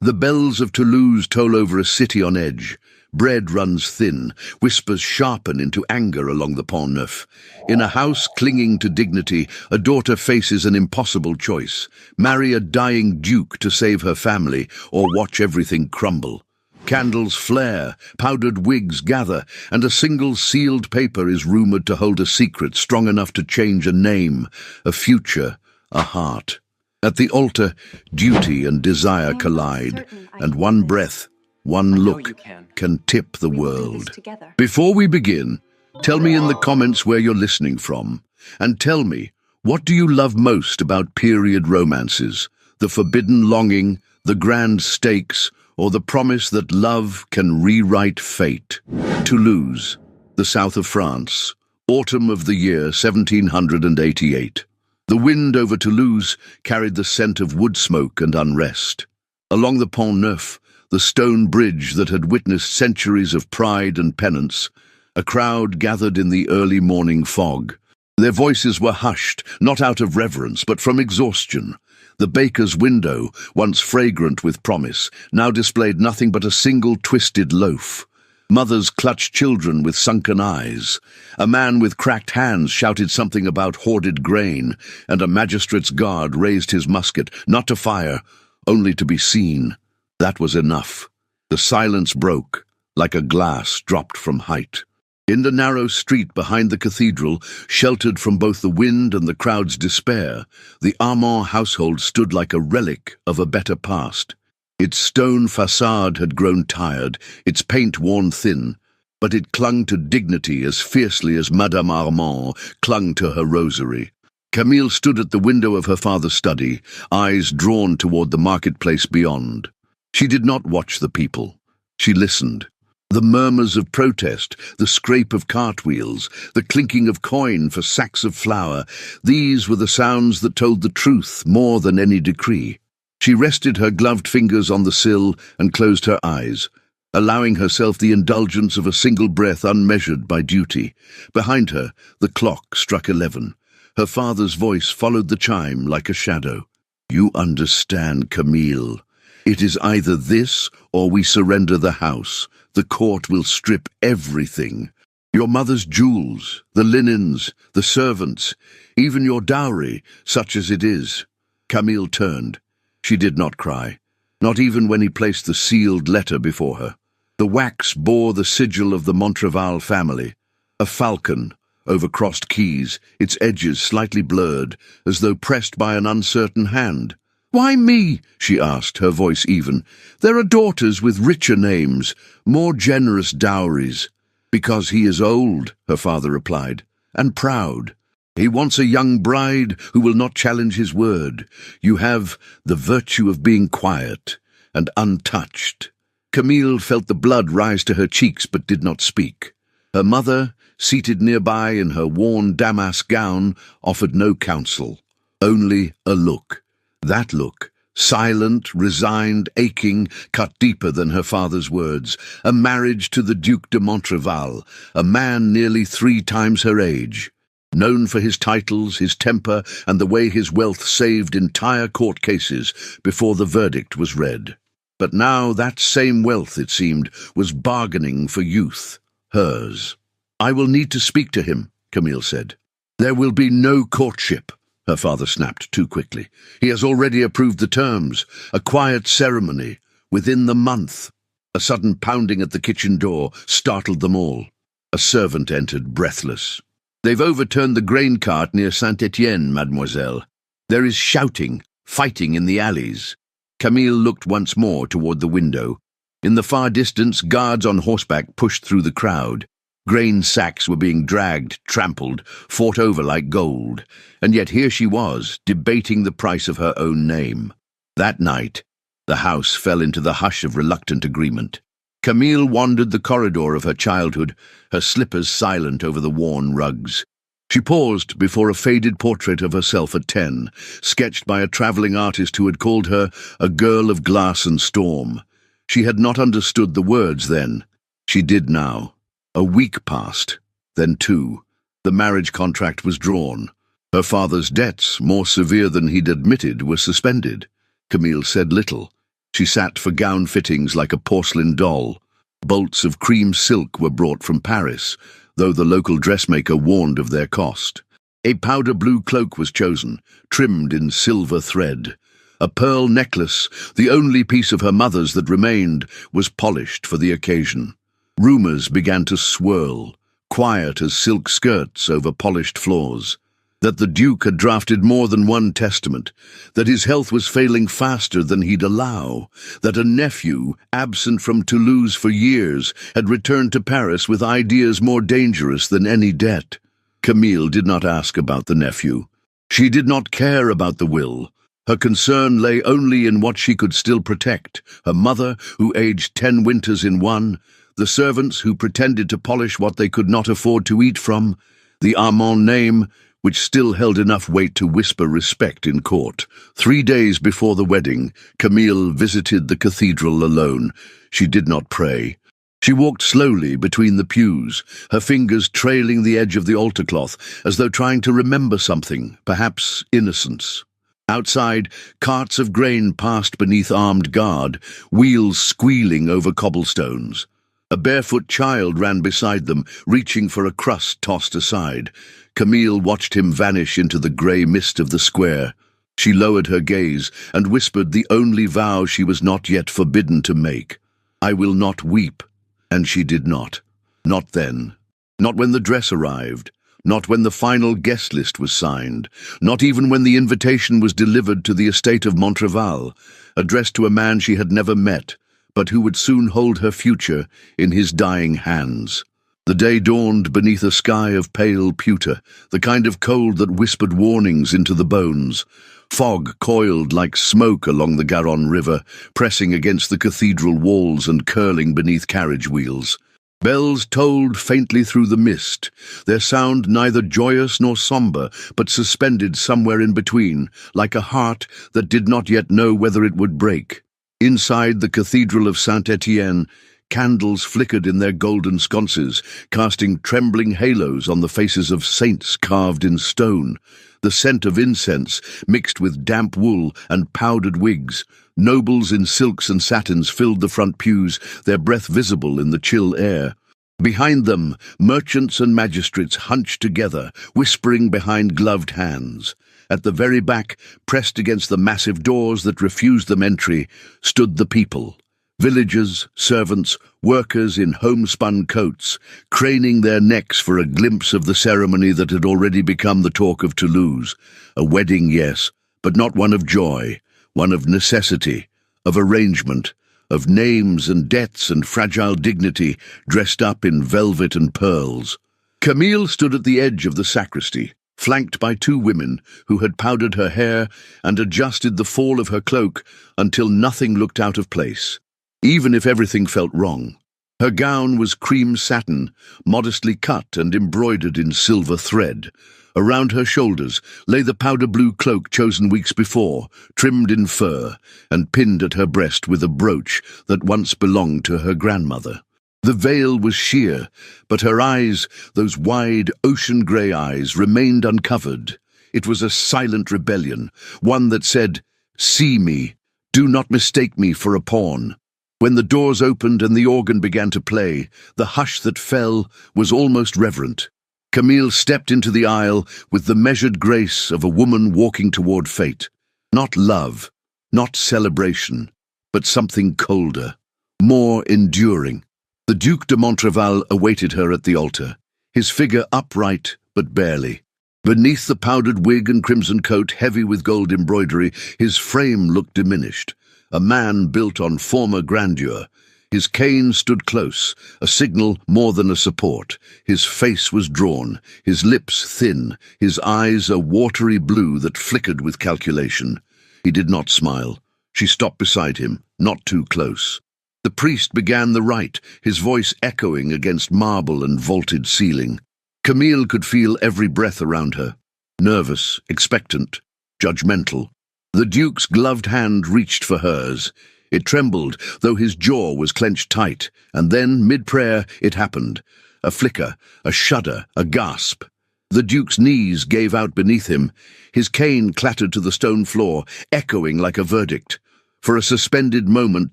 The bells of Toulouse toll over a city on edge. Bread runs thin, whispers sharpen into anger along the Pont Neuf. In a house clinging to dignity, a daughter faces an impossible choice: marry a dying duke to save her family, or watch everything crumble. Candles flare, powdered wigs gather, and a single sealed paper is rumored to hold a secret strong enough to change a name, a future, a heart. At the altar, duty and desire collide, and one breath, one look, can tip the world. Before we begin, tell me in the comments where you're listening from, and tell me, what do you love most about period romances? The forbidden longing, the grand stakes, or the promise that love can rewrite fate? Toulouse, the south of France, autumn of the year 1788. The wind over Toulouse carried the scent of wood smoke and unrest. Along the Pont Neuf, the stone bridge that had witnessed centuries of pride and penance, a crowd gathered in the early morning fog. Their voices were hushed, not out of reverence, but from exhaustion. The baker's window, once fragrant with promise, now displayed nothing but a single twisted loaf. Mothers clutched children with sunken eyes. A man with cracked hands shouted something about hoarded grain, and a magistrate's guard raised his musket, not to fire, only to be seen. That was enough. The silence broke, like a glass dropped from height. In the narrow street behind the cathedral, sheltered from both the wind and the crowd's despair, the Armand household stood like a relic of a better past. Its stone facade had grown tired, its paint worn thin, but it clung to dignity as fiercely as Madame Armand clung to her rosary. Camille stood at the window of her father's study, eyes drawn toward the marketplace beyond. She did not watch the people. She listened. The murmurs of protest, the scrape of cartwheels, the clinking of coin for sacks of flour, these were the sounds that told the truth more than any decree. She rested her gloved fingers on the sill and closed her eyes, allowing herself the indulgence of a single breath unmeasured by duty. Behind her, the clock struck 11. Her father's voice followed the chime like a shadow. "You understand, Camille. It is either this or we surrender the house. The court will strip everything. Your mother's jewels, the linens, the servants, even your dowry, such as it is." Camille turned. She did not cry, not even when he placed the sealed letter before her. The wax bore the sigil of the Montreval family, a falcon over crossed keys, its edges slightly blurred, as though pressed by an uncertain hand. "Why me?" she asked, her voice even. "There are daughters with richer names, more generous dowries." "Because he is old," her father replied, "and proud. He wants a young bride who will not challenge his word. You have the virtue of being quiet and untouched." Camille felt the blood rise to her cheeks but did not speak. Her mother, seated nearby in her worn damask gown, offered no counsel, only a look. That look, silent, resigned, aching, cut deeper than her father's words. A marriage to the Duc de Montreval, a man nearly 3 times her age. Known for his titles, his temper, and the way his wealth saved entire court cases before the verdict was read. But now that same wealth, it seemed, was bargaining for youth, hers. "I will need to speak to him," Camille said. "There will be no courtship," her father snapped too quickly. "He has already approved the terms, a quiet ceremony, within the month." A sudden pounding at the kitchen door startled them all. A servant entered, breathless. "They've overturned the grain cart near Saint-Étienne, mademoiselle. There is shouting, fighting in the alleys." Camille looked once more toward the window. In the far distance, guards on horseback pushed through the crowd. Grain sacks were being dragged, trampled, fought over like gold. And yet here she was, debating the price of her own name. That night, the house fell into the hush of reluctant agreement. Camille wandered the corridor of her childhood, her slippers silent over the worn rugs. She paused before a faded portrait of herself at 10, sketched by a travelling artist who had called her a girl of glass and storm. She had not understood the words then. She did now. A week passed, then 2. The marriage contract was drawn. Her father's debts, more severe than he'd admitted, were suspended. Camille said little. She sat for gown fittings like a porcelain doll. Bolts of cream silk were brought from Paris, though the local dressmaker warned of their cost. A powder blue cloak was chosen, trimmed in silver thread. A pearl necklace, the only piece of her mother's that remained, was polished for the occasion. Rumours began to swirl, quiet as silk skirts over polished floors. That the Duke had drafted more than one testament, that his health was failing faster than he'd allow, that a nephew, absent from Toulouse for years, had returned to Paris with ideas more dangerous than any debt. Camille did not ask about the nephew. She did not care about the will. Her concern lay only in what she could still protect: her mother, who aged 10 winters in one, the servants who pretended to polish what they could not afford to eat from, the Armand name, which still held enough weight to whisper respect in court. 3 days before the wedding, Camille visited the cathedral alone. She did not pray. She walked slowly between the pews, her fingers trailing the edge of the altar cloth, as though trying to remember something, perhaps innocence. Outside, carts of grain passed beneath armed guard, wheels squealing over cobblestones. A barefoot child ran beside them, reaching for a crust tossed aside. Camille watched him vanish into the grey mist of the square. She lowered her gaze and whispered the only vow she was not yet forbidden to make. "I will not weep." And she did not. Not then. Not when the dress arrived. Not when the final guest list was signed. Not even when the invitation was delivered to the estate of Montreval, addressed to a man she had never met, but who would soon hold her future in his dying hands. The day dawned beneath a sky of pale pewter, the kind of cold that whispered warnings into the bones. Fog coiled like smoke along the Garonne River, pressing against the cathedral walls and curling beneath carriage wheels. Bells tolled faintly through the mist, their sound neither joyous nor sombre, but suspended somewhere in between, like a heart that did not yet know whether it would break. Inside the Cathedral of Saint-Étienne, candles flickered in their golden sconces, casting trembling halos on the faces of saints carved in stone. The scent of incense, mixed with damp wool and powdered wigs. Nobles in silks and satins filled the front pews, their breath visible in the chill air. Behind them, merchants and magistrates hunched together, whispering behind gloved hands. At the very back, pressed against the massive doors that refused them entry, stood the people. Villagers, servants, workers in homespun coats, craning their necks for a glimpse of the ceremony that had already become the talk of Toulouse. A wedding, yes, but not one of joy, one of necessity, of arrangement, of names and debts and fragile dignity dressed up in velvet and pearls. Camille stood at the edge of the sacristy, flanked by 2 women who had powdered her hair and adjusted the fall of her cloak until nothing looked out of place, even if everything felt wrong. Her gown was cream satin, modestly cut and embroidered in silver thread. Around her shoulders lay the powder blue cloak chosen weeks before, trimmed in fur, and pinned at her breast with a brooch that once belonged to her grandmother. The veil was sheer, but her eyes, those wide, ocean-grey eyes, remained uncovered. It was a silent rebellion, one that said, "See me, do not mistake me for a pawn." When the doors opened and the organ began to play, the hush that fell was almost reverent. Camille stepped into the aisle with the measured grace of a woman walking toward fate. Not love, not celebration, but something colder, more enduring. The Duc de Montreval awaited her at the altar, his figure upright but barely. Beneath the powdered wig and crimson coat heavy with gold embroidery, his frame looked diminished. A man built on former grandeur. His cane stood close, a signal more than a support. His face was drawn, his lips thin, his eyes a watery blue that flickered with calculation. He did not smile. She stopped beside him, not too close. The priest began the rite, his voice echoing against marble and vaulted ceiling. Camille could feel every breath around her. Nervous, expectant, judgmental. The Duke's gloved hand reached for hers. It trembled, though his jaw was clenched tight, and then, mid-prayer, it happened. A flicker, a shudder, a gasp. The Duke's knees gave out beneath him. His cane clattered to the stone floor, echoing like a verdict. For a suspended moment,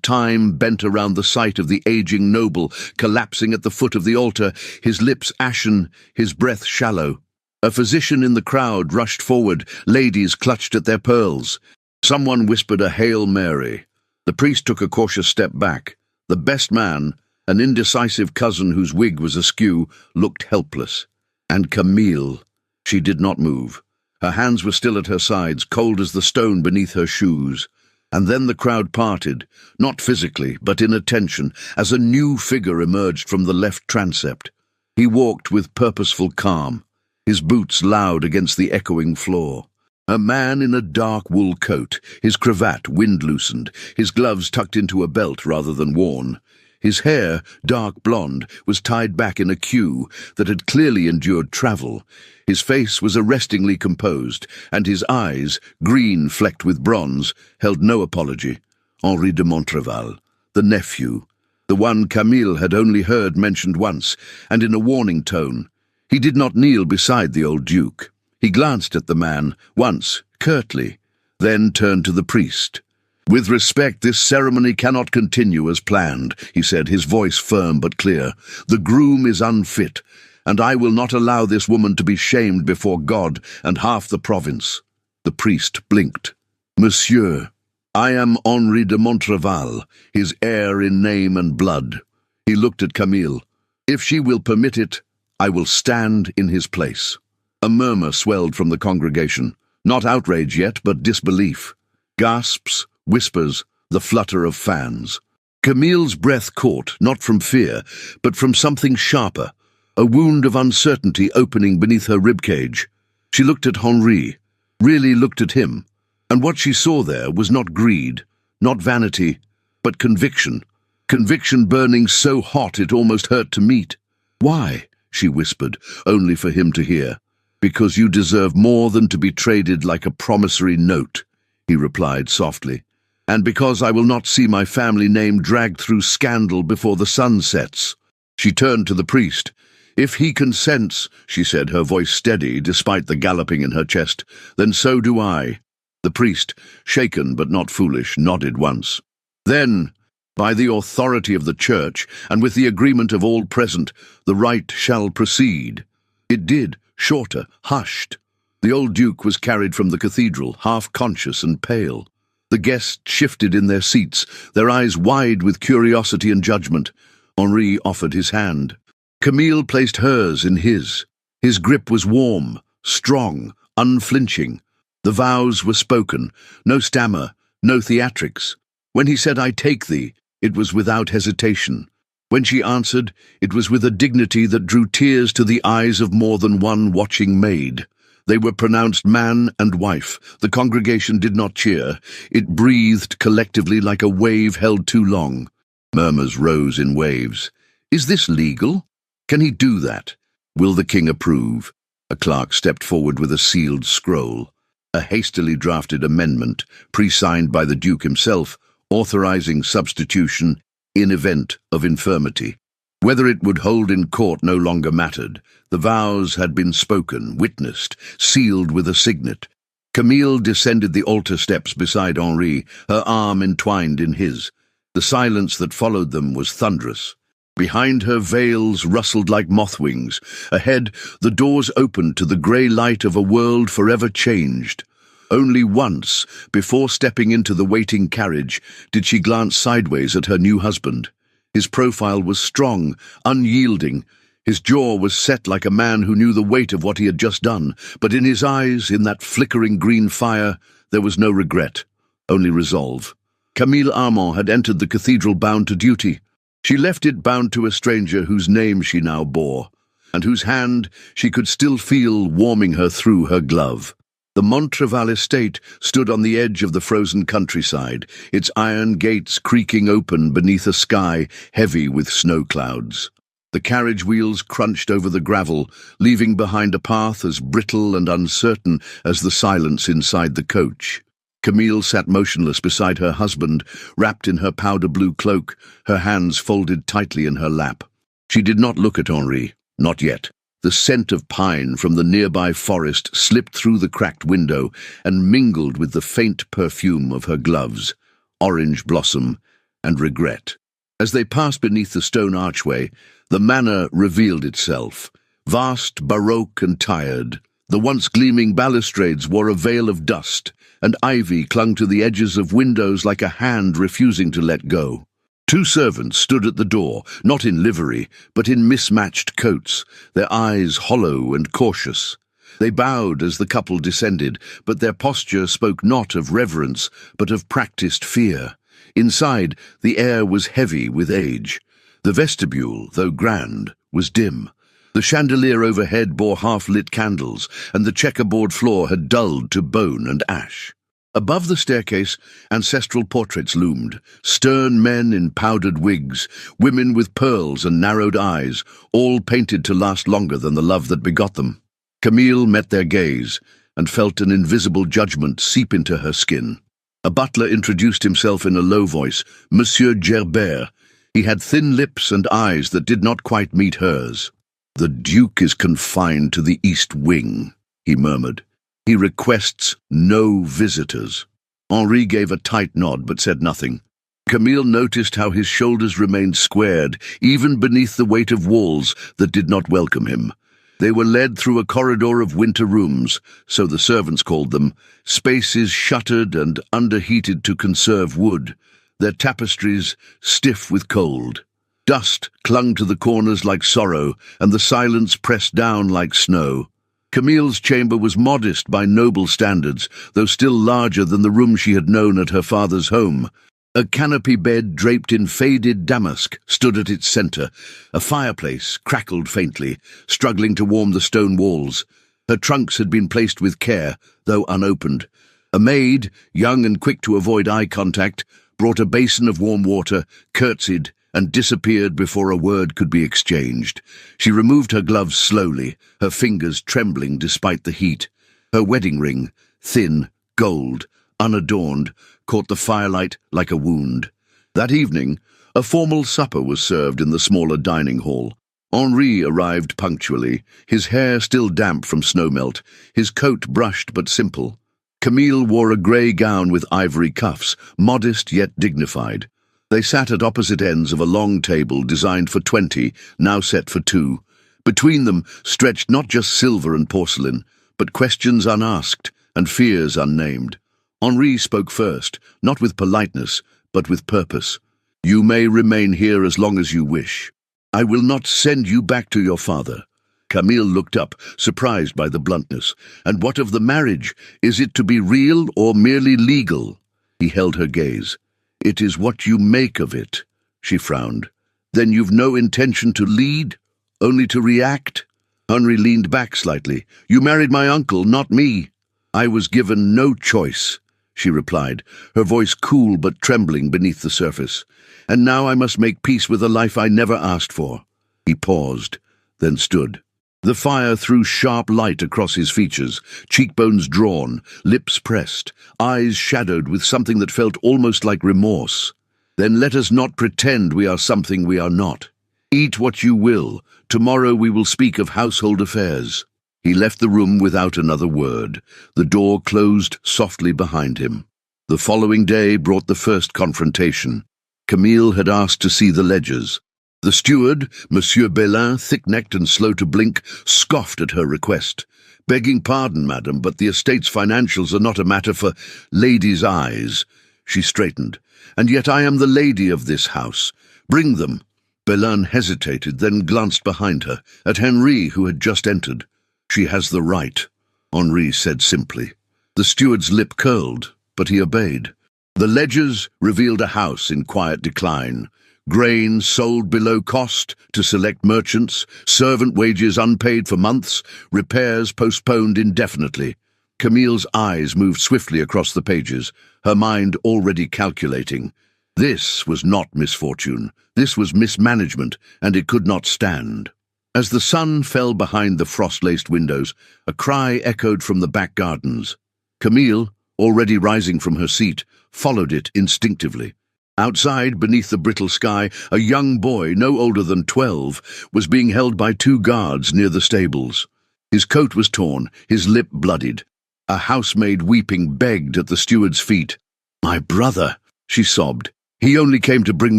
time bent around the sight of the aging noble, collapsing at the foot of the altar, his lips ashen, his breath shallow. A physician in the crowd rushed forward, ladies clutched at their pearls. Someone whispered a Hail Mary. The priest took a cautious step back. The best man, an indecisive cousin whose wig was askew, looked helpless. And Camille, she did not move. Her hands were still at her sides, cold as the stone beneath her shoes. And then the crowd parted, not physically, but in attention, as a new figure emerged from the left transept. He walked with purposeful calm, his boots loud against the echoing floor. A man in a dark wool coat, his cravat wind-loosened, his gloves tucked into a belt rather than worn. His hair, dark blonde, was tied back in a queue that had clearly endured travel. His face was arrestingly composed, and his eyes, green flecked with bronze, held no apology. Henri de Montreval, the nephew, the one Camille had only heard mentioned once, and in a warning tone. He did not kneel beside the old duke. He glanced at the man, once, curtly, then turned to the priest. "With respect, this ceremony cannot continue as planned," he said, his voice firm but clear. "The groom is unfit, and I will not allow this woman to be shamed before God and half the province." The priest blinked. "Monsieur, I am Henri de Montreval, his heir in name and blood." He looked at Camille. "If she will permit it, I will stand in his place." A murmur swelled from the congregation, not outrage yet, but disbelief. Gasps, whispers, the flutter of fans. Camille's breath caught, not from fear, but from something sharper, a wound of uncertainty opening beneath her ribcage. She looked at Henri, really looked at him, and what she saw there was not greed, not vanity, but conviction. Conviction burning so hot it almost hurt to meet. "Why?" she whispered, only for him to hear. "Because you deserve more than to be traded like a promissory note," he replied softly. "And because I will not see my family name dragged through scandal before the sun sets." She turned to the priest. "If he consents," she said, her voice steady despite the galloping in her chest, "then so do I." The priest, shaken but not foolish, nodded once. "Then, by the authority of the church, and with the agreement of all present, the rite shall proceed." It did, shorter, hushed. The old duke was carried from the cathedral, half-conscious and pale. The guests shifted in their seats, their eyes wide with curiosity and judgment. Henri offered his hand. Camille placed hers in his. His grip was warm, strong, unflinching. The vows were spoken, no stammer, no theatrics. When he said, "I take thee," it was without hesitation. When she answered, it was with a dignity that drew tears to the eyes of more than one watching maid. They were pronounced man and wife. The congregation did not cheer. It breathed collectively like a wave held too long. Murmurs rose in waves. "Is this legal? Can he do that? Will the king approve?" A clerk stepped forward with a sealed scroll. A hastily drafted amendment, pre-signed by the duke himself, authorizing substitution in event of infirmity. Whether it would hold in court no longer mattered. The vows had been spoken, witnessed, sealed with a signet. Camille descended the altar steps beside Henri, her arm entwined in his. The silence that followed them was thunderous. Behind her, veils rustled like moth wings. Ahead, the doors opened to the grey light of a world forever changed. Only once, before stepping into the waiting carriage, did she glance sideways at her new husband. His profile was strong, unyielding. His jaw was set like a man who knew the weight of what he had just done, but in his eyes, in that flickering green fire, there was no regret, only resolve. Camille Armand had entered the cathedral bound to duty. She left it bound to a stranger whose name she now bore, and whose hand she could still feel warming her through her glove. The Montreval estate stood on the edge of the frozen countryside, its iron gates creaking open beneath a sky heavy with snow clouds. The carriage wheels crunched over the gravel, leaving behind a path as brittle and uncertain as the silence inside the coach. Camille sat motionless beside her husband, wrapped in her powder-blue cloak, her hands folded tightly in her lap. She did not look at Henri, not yet. The scent of pine from the nearby forest slipped through the cracked window and mingled with the faint perfume of her gloves. orange blossom, and regret. As they passed beneath the stone archway, the manor revealed itself, vast, baroque, and tired. The once gleaming balustrades wore a veil of dust, and ivy clung to the edges of windows like a hand refusing to let go. Two servants stood at the door, not in livery, but in mismatched coats, their eyes hollow and cautious. They bowed as the couple descended, but their posture spoke not of reverence, but of practiced fear. Inside, the air was heavy with age. The vestibule, though grand, was dim. The chandelier overhead bore half-lit candles, and the checkerboard floor had dulled to bone and ash. Above the staircase, ancestral portraits loomed, stern men in powdered wigs, women with pearls and narrowed eyes, all painted to last longer than the love that begot them. Camille met their gaze, and felt an invisible judgment seep into her skin. A butler introduced himself in a low voice, Monsieur Gerbert. He had thin lips and eyes that did not quite meet hers. "The Duke is confined to the East Wing," he murmured. "He requests no visitors." Henri gave a tight nod but said nothing. Camille noticed how his shoulders remained squared, even beneath the weight of walls that did not welcome him. They were led through a corridor of winter rooms, so the servants called them, spaces shuttered and underheated to conserve wood, their tapestries stiff with cold. Dust clung to the corners like sorrow, and the silence pressed down like snow. Camille's chamber was modest by noble standards, though still larger than the room she had known at her father's home. A canopy bed draped in faded damask stood at its center. A fireplace crackled faintly, struggling to warm the stone walls. Her trunks had been placed with care, though unopened. A maid, young and quick to avoid eye contact, brought a basin of warm water, curtsied, and disappeared before a word could be exchanged. She removed her gloves slowly, her fingers trembling despite the heat. Her wedding ring, thin, gold, unadorned, caught the firelight like a wound. That evening, a formal supper was served in the smaller dining hall. Henri arrived punctually, his hair still damp from snowmelt, his coat brushed but simple. Camille wore a grey gown with ivory cuffs, modest yet dignified. They sat at opposite ends of a long table designed for 20, now set for 2. Between them stretched not just silver and porcelain, but questions unasked and fears unnamed. Henri spoke first, not with politeness, but with purpose. "You may remain here as long as you wish. I will not send you back to your father." Camille looked up, surprised by the bluntness. "And what of the marriage? Is it to be real or merely legal?" He held her gaze. "It is what you make of it," she frowned. "Then you've no intention to lead? Only to react?" Henri leaned back slightly. "You married my uncle, not me." "I was given no choice," she replied, her voice cool but trembling beneath the surface. "And now I must make peace with a life I never asked for." He paused, then stood. The fire threw sharp light across his features, cheekbones drawn, lips pressed, eyes shadowed with something that felt almost like remorse. "Then let us not pretend we are something we are not. Eat what you will. Tomorrow we will speak of household affairs." He left the room without another word. The door closed softly behind him. The following day brought the first confrontation. Camille had asked to see the ledgers. The steward, Monsieur Belin, thick-necked and slow to blink, scoffed at her request. "Begging pardon, madam, but the estate's financials are not a matter for ladies' eyes." She straightened. "And yet I am the lady of this house. Bring them." Belin hesitated, then glanced behind her, at Henri, who had just entered. "She has the right," Henri said simply. The steward's lip curled, but he obeyed. The ledgers revealed a house in quiet decline. Grain sold below cost to select merchants, servant wages unpaid for months, repairs postponed indefinitely. Camille's eyes moved swiftly across the pages, her mind already calculating. This was not misfortune. This was mismanagement, and it could not stand. As the sun fell behind the frost-laced windows, a cry echoed from the back gardens. Camille, already rising from her seat, followed it instinctively. Outside, beneath the brittle sky, a young boy, no older than 12, was being held by 2 guards near the stables. His coat was torn, his lip bloodied. A housemaid weeping begged at the steward's feet. "My brother," she sobbed. "He only came to bring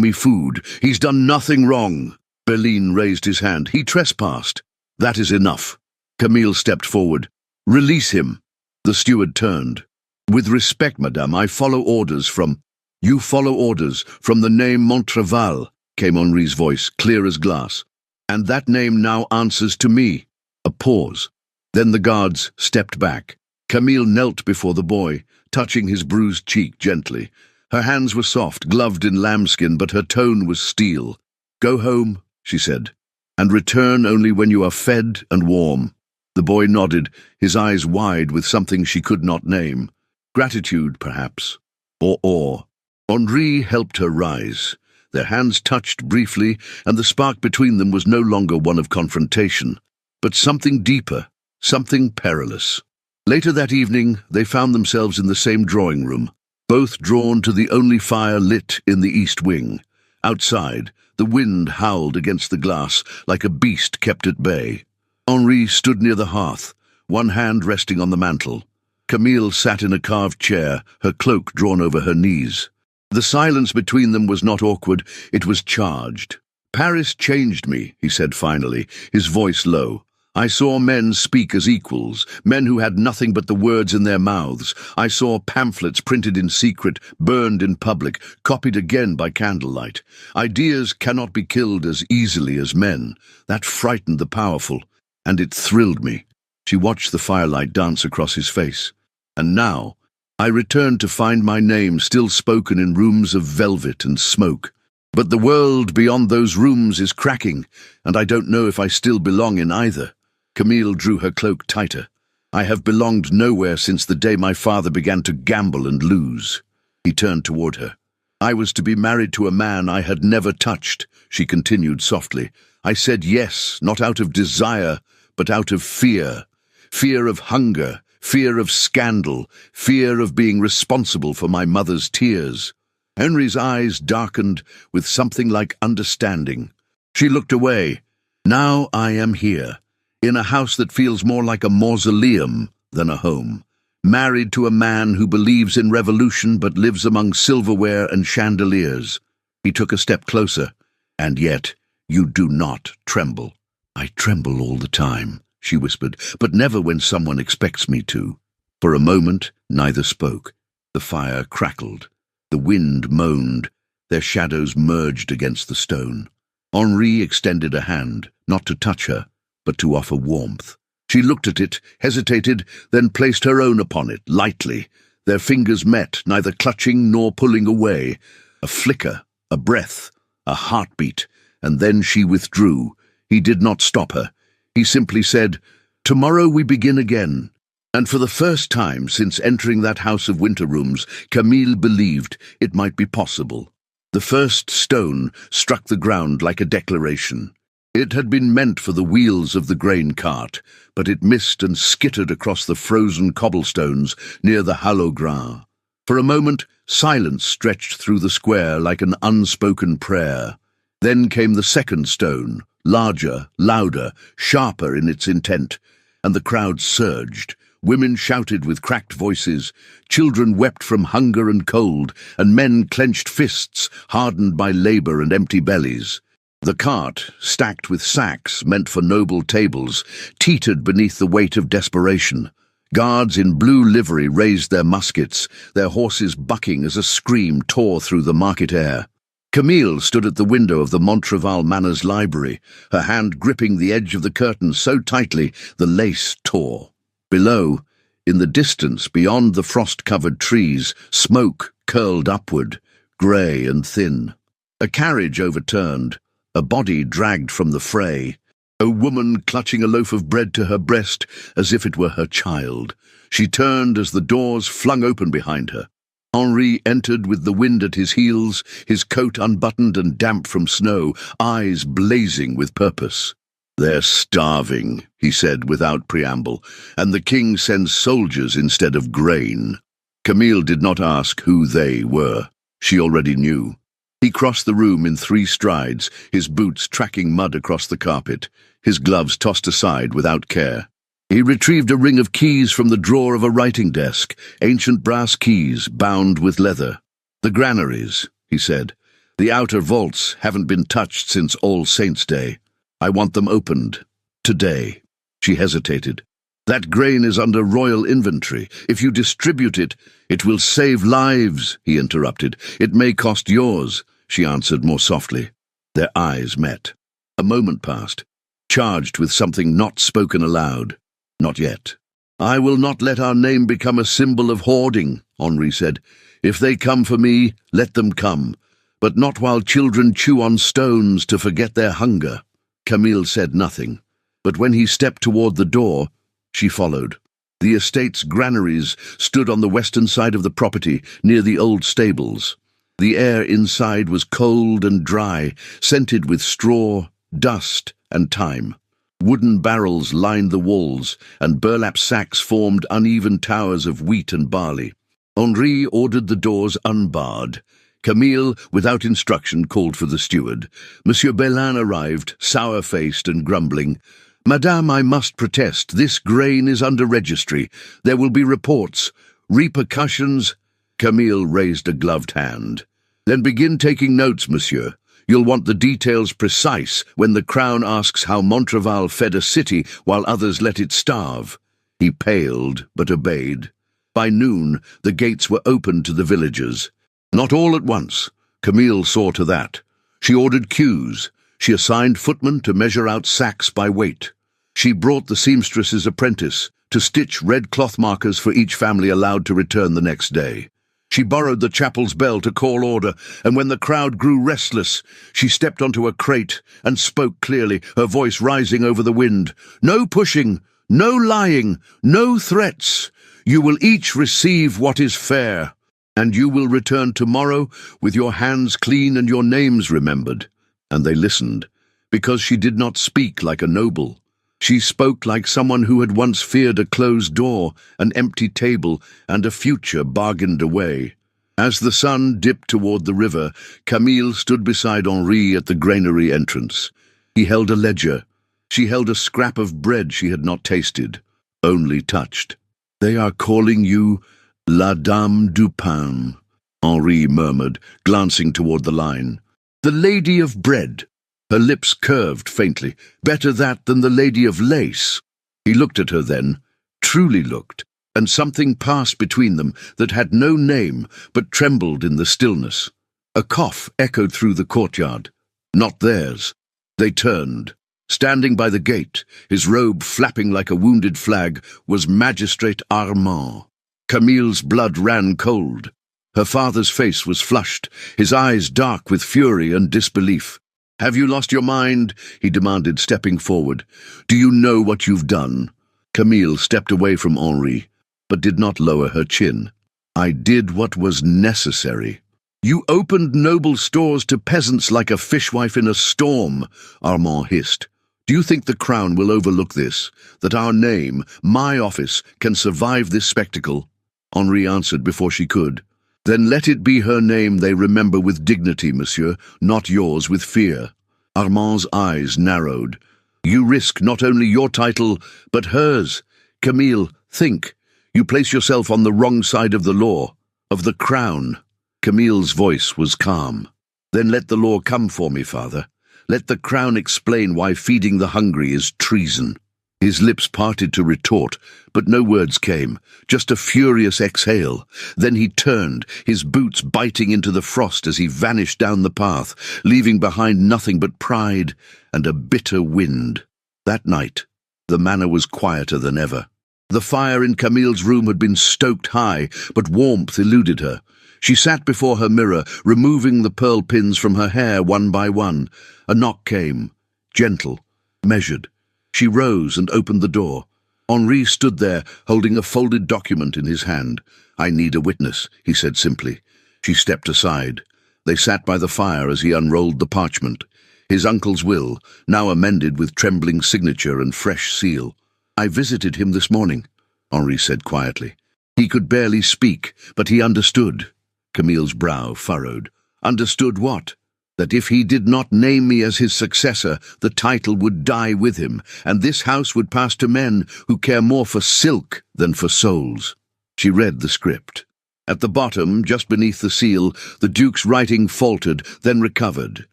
me food. He's done nothing wrong." Berlin raised his hand. "He trespassed." "That is enough." Camille stepped forward. "Release him." The steward turned. "With respect, madame, I follow orders from—" "You follow orders from the name Montreval," came Henri's voice, clear as glass. "And that name now answers to me." A pause. Then the guards stepped back. Camille knelt before the boy, touching his bruised cheek gently. Her hands were soft, gloved in lambskin, but her tone was steel. "Go home," she said, "and return only when you are fed and warm." The boy nodded, his eyes wide with something she could not name. Gratitude, perhaps, or awe. Henri helped her rise. Their hands touched briefly, and the spark between them was no longer one of confrontation, but something deeper, something perilous. Later that evening, they found themselves in the same drawing room, both drawn to the only fire lit in the east wing. Outside, the wind howled against the glass like a beast kept at bay. Henri stood near the hearth, one hand resting on the mantel. Camille sat in a carved chair, her cloak drawn over her knees. The silence between them was not awkward, it was charged. "Paris changed me," he said finally, his voice low. "I saw men speak as equals, men who had nothing but the words in their mouths. I saw pamphlets printed in secret, burned in public, copied again by candlelight. Ideas cannot be killed as easily as men. That frightened the powerful, and it thrilled me." She watched the firelight dance across his face. "And now, I return to find my name still spoken in rooms of velvet and smoke. But the world beyond those rooms is cracking, and I don't know if I still belong in either." Camille drew her cloak tighter. "I have belonged nowhere since the day my father began to gamble and lose." He turned toward her. "I was to be married to a man I had never touched," she continued softly. "I said yes, not out of desire, but out of fear. Fear of hunger, fear of scandal, fear of being responsible for my mother's tears." Henri's eyes darkened with something like understanding. She looked away. "Now I am here, in a house that feels more like a mausoleum than a home, married to a man who believes in revolution but lives among silverware and chandeliers." He took a step closer. "And yet, you do not tremble." "I tremble all the time," she whispered, "but never when someone expects me to." For a moment, neither spoke. The fire crackled. The wind moaned. Their shadows merged against the stone. Henri extended a hand, not to touch her, but to offer warmth. She looked at it, hesitated, then placed her own upon it, lightly. Their fingers met, neither clutching nor pulling away. A flicker, a breath, a heartbeat, and then she withdrew. He did not stop her. He simply said, "Tomorrow we begin again." And for the first time since entering that house of winter rooms, Camille believed it might be possible. The first stone struck the ground like a declaration. It had been meant for the wheels of the grain cart, but it missed and skittered across the frozen cobblestones near the Hallogras. For a moment, silence stretched through the square like an unspoken prayer. Then came the second stone, larger, louder, sharper in its intent, and the crowd surged. Women shouted with cracked voices, children wept from hunger and cold, and men clenched fists, hardened by labor and empty bellies. The cart, stacked with sacks meant for noble tables, teetered beneath the weight of desperation. Guards in blue livery raised their muskets, their horses bucking as a scream tore through the market air. Camille stood at the window of the Montreval Manor's library, her hand gripping the edge of the curtain so tightly the lace tore. Below, in the distance beyond the frost-covered trees, smoke curled upward, grey and thin. A carriage overturned, a body dragged from the fray, a woman clutching a loaf of bread to her breast as if it were her child. She turned as the doors flung open behind her. Henri entered with the wind at his heels, his coat unbuttoned and damp from snow, eyes blazing with purpose. "They're starving," he said without preamble, "and the king sends soldiers instead of grain." Camille did not ask who they were. She already knew. He crossed the room in 3 strides, his boots tracking mud across the carpet, his gloves tossed aside without care. He retrieved a ring of keys from the drawer of a writing desk, ancient brass keys bound with leather. "The granaries," he said. "The outer vaults haven't been touched since All Saints' Day. I want them opened. Today." She hesitated. "That grain is under royal inventory. If you distribute it, it will save lives," he interrupted. "It may cost yours," she answered more softly. Their eyes met. A moment passed, charged with something not spoken aloud. Not yet. "I will not let our name become a symbol of hoarding," Henri said. "If they come for me, let them come, but not while children chew on stones to forget their hunger." Camille said nothing, but when he stepped toward the door, she followed. The estate's granaries stood on the western side of the property, near the old stables. The air inside was cold and dry, scented with straw, dust, and thyme. Wooden barrels lined the walls, and burlap sacks formed uneven towers of wheat and barley. Henri ordered the doors unbarred. Camille, without instruction, called for the steward. Monsieur Belin arrived, sour-faced and grumbling. "Madame, I must protest. This grain is under registry. There will be reports. Repercussions." Camille raised a gloved hand. "Then begin taking notes, monsieur. You'll want the details precise when the Crown asks how Montreval fed a city while others let it starve." He paled, but obeyed. By noon, the gates were opened to the villagers. Not all at once. Camille saw to that. She ordered queues. She assigned footmen to measure out sacks by weight. She brought the seamstress's apprentice to stitch red cloth markers for each family allowed to return the next day. She borrowed the chapel's bell to call order, and when the crowd grew restless, she stepped onto a crate and spoke clearly, her voice rising over the wind. "No pushing, no lying, no threats. You will each receive what is fair, and you will return tomorrow with your hands clean and your names remembered." And they listened, because she did not speak like a noble. She spoke like someone who had once feared a closed door, an empty table, and a future bargained away. As the sun dipped toward the river, Camille stood beside Henri at the granary entrance. He held a ledger. She held a scrap of bread she had not tasted, only touched. "They are calling you La Dame du Pain," Henri murmured, glancing toward the line. "The Lady of Bread." Her lips curved faintly. "Better that than the Lady of Lace." He looked at her then, truly looked, and something passed between them that had no name but trembled in the stillness. A cough echoed through the courtyard. Not theirs. They turned. Standing by the gate, his robe flapping like a wounded flag, was Magistrate Armand. Camille's blood ran cold. Her father's face was flushed, his eyes dark with fury and disbelief. "Have you lost your mind?" he demanded, stepping forward. "Do you know what you've done?" Camille stepped away from Henri, but did not lower her chin. "I did what was necessary." "You opened noble stores to peasants like a fishwife in a storm," Armand hissed. "Do you think the Crown will overlook this, that our name, my office, can survive this spectacle?" Henri answered before she could. "Then let it be her name they remember with dignity, monsieur, not yours with fear." Armand's eyes narrowed. "You risk not only your title, but hers. Camille, think. You place yourself on the wrong side of the law, of the Crown." Camille's voice was calm. "Then let the law come for me, father. Let the Crown explain why feeding the hungry is treason." His lips parted to retort, but no words came, just a furious exhale. Then he turned, his boots biting into the frost as he vanished down the path, leaving behind nothing but pride and a bitter wind. That night, the manor was quieter than ever. The fire in Camille's room had been stoked high, but warmth eluded her. She sat before her mirror, removing the pearl pins from her hair one by one. A knock came, gentle, measured. She rose and opened the door. Henri stood there, holding a folded document in his hand. "I need a witness," he said simply. She stepped aside. They sat by the fire as he unrolled the parchment. His uncle's will, now amended with trembling signature and fresh seal. "I visited him this morning," Henri said quietly. He could barely speak, but he understood. Camille's brow furrowed. Understood what? That if he did not name me as his successor, the title would die with him, and this house would pass to men who care more for silk than for souls. She read the script. At the bottom, just beneath the seal, the Duke's writing faltered, then recovered.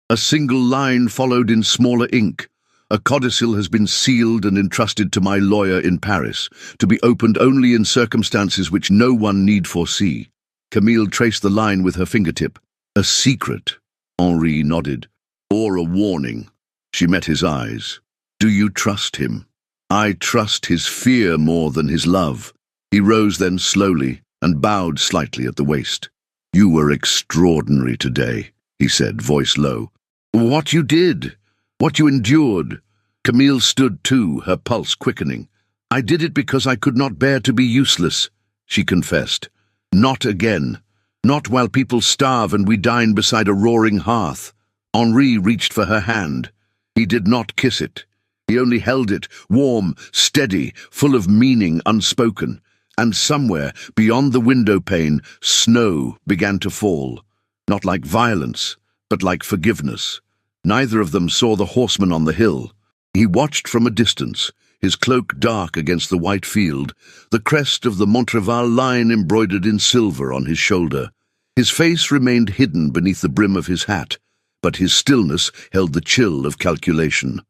A single line followed in smaller ink. A codicil has been sealed and entrusted to my lawyer in Paris, to be opened only in circumstances which no one need foresee. Camille traced the line with her fingertip. A secret, Henri nodded. Or a warning. She met his eyes. Do you trust him? I trust his fear more than his love. He rose then slowly and bowed slightly at the waist. You were extraordinary today, he said, voice low. What you did, what you endured. Camille stood too, her pulse quickening. I did it because I could not bear to be useless, she confessed. Not again. Not while people starve and we dine beside a roaring hearth. Henri reached for her hand. He did not kiss it. He only held it, warm, steady, full of meaning unspoken. And somewhere, beyond the window pane, snow began to fall. Not like violence, but like forgiveness. Neither of them saw the horseman on the hill. He watched from a distance, his cloak dark against the white field, the crest of the Montreval line embroidered in silver on his shoulder. His face remained hidden beneath the brim of his hat, but his stillness held the chill of calculation.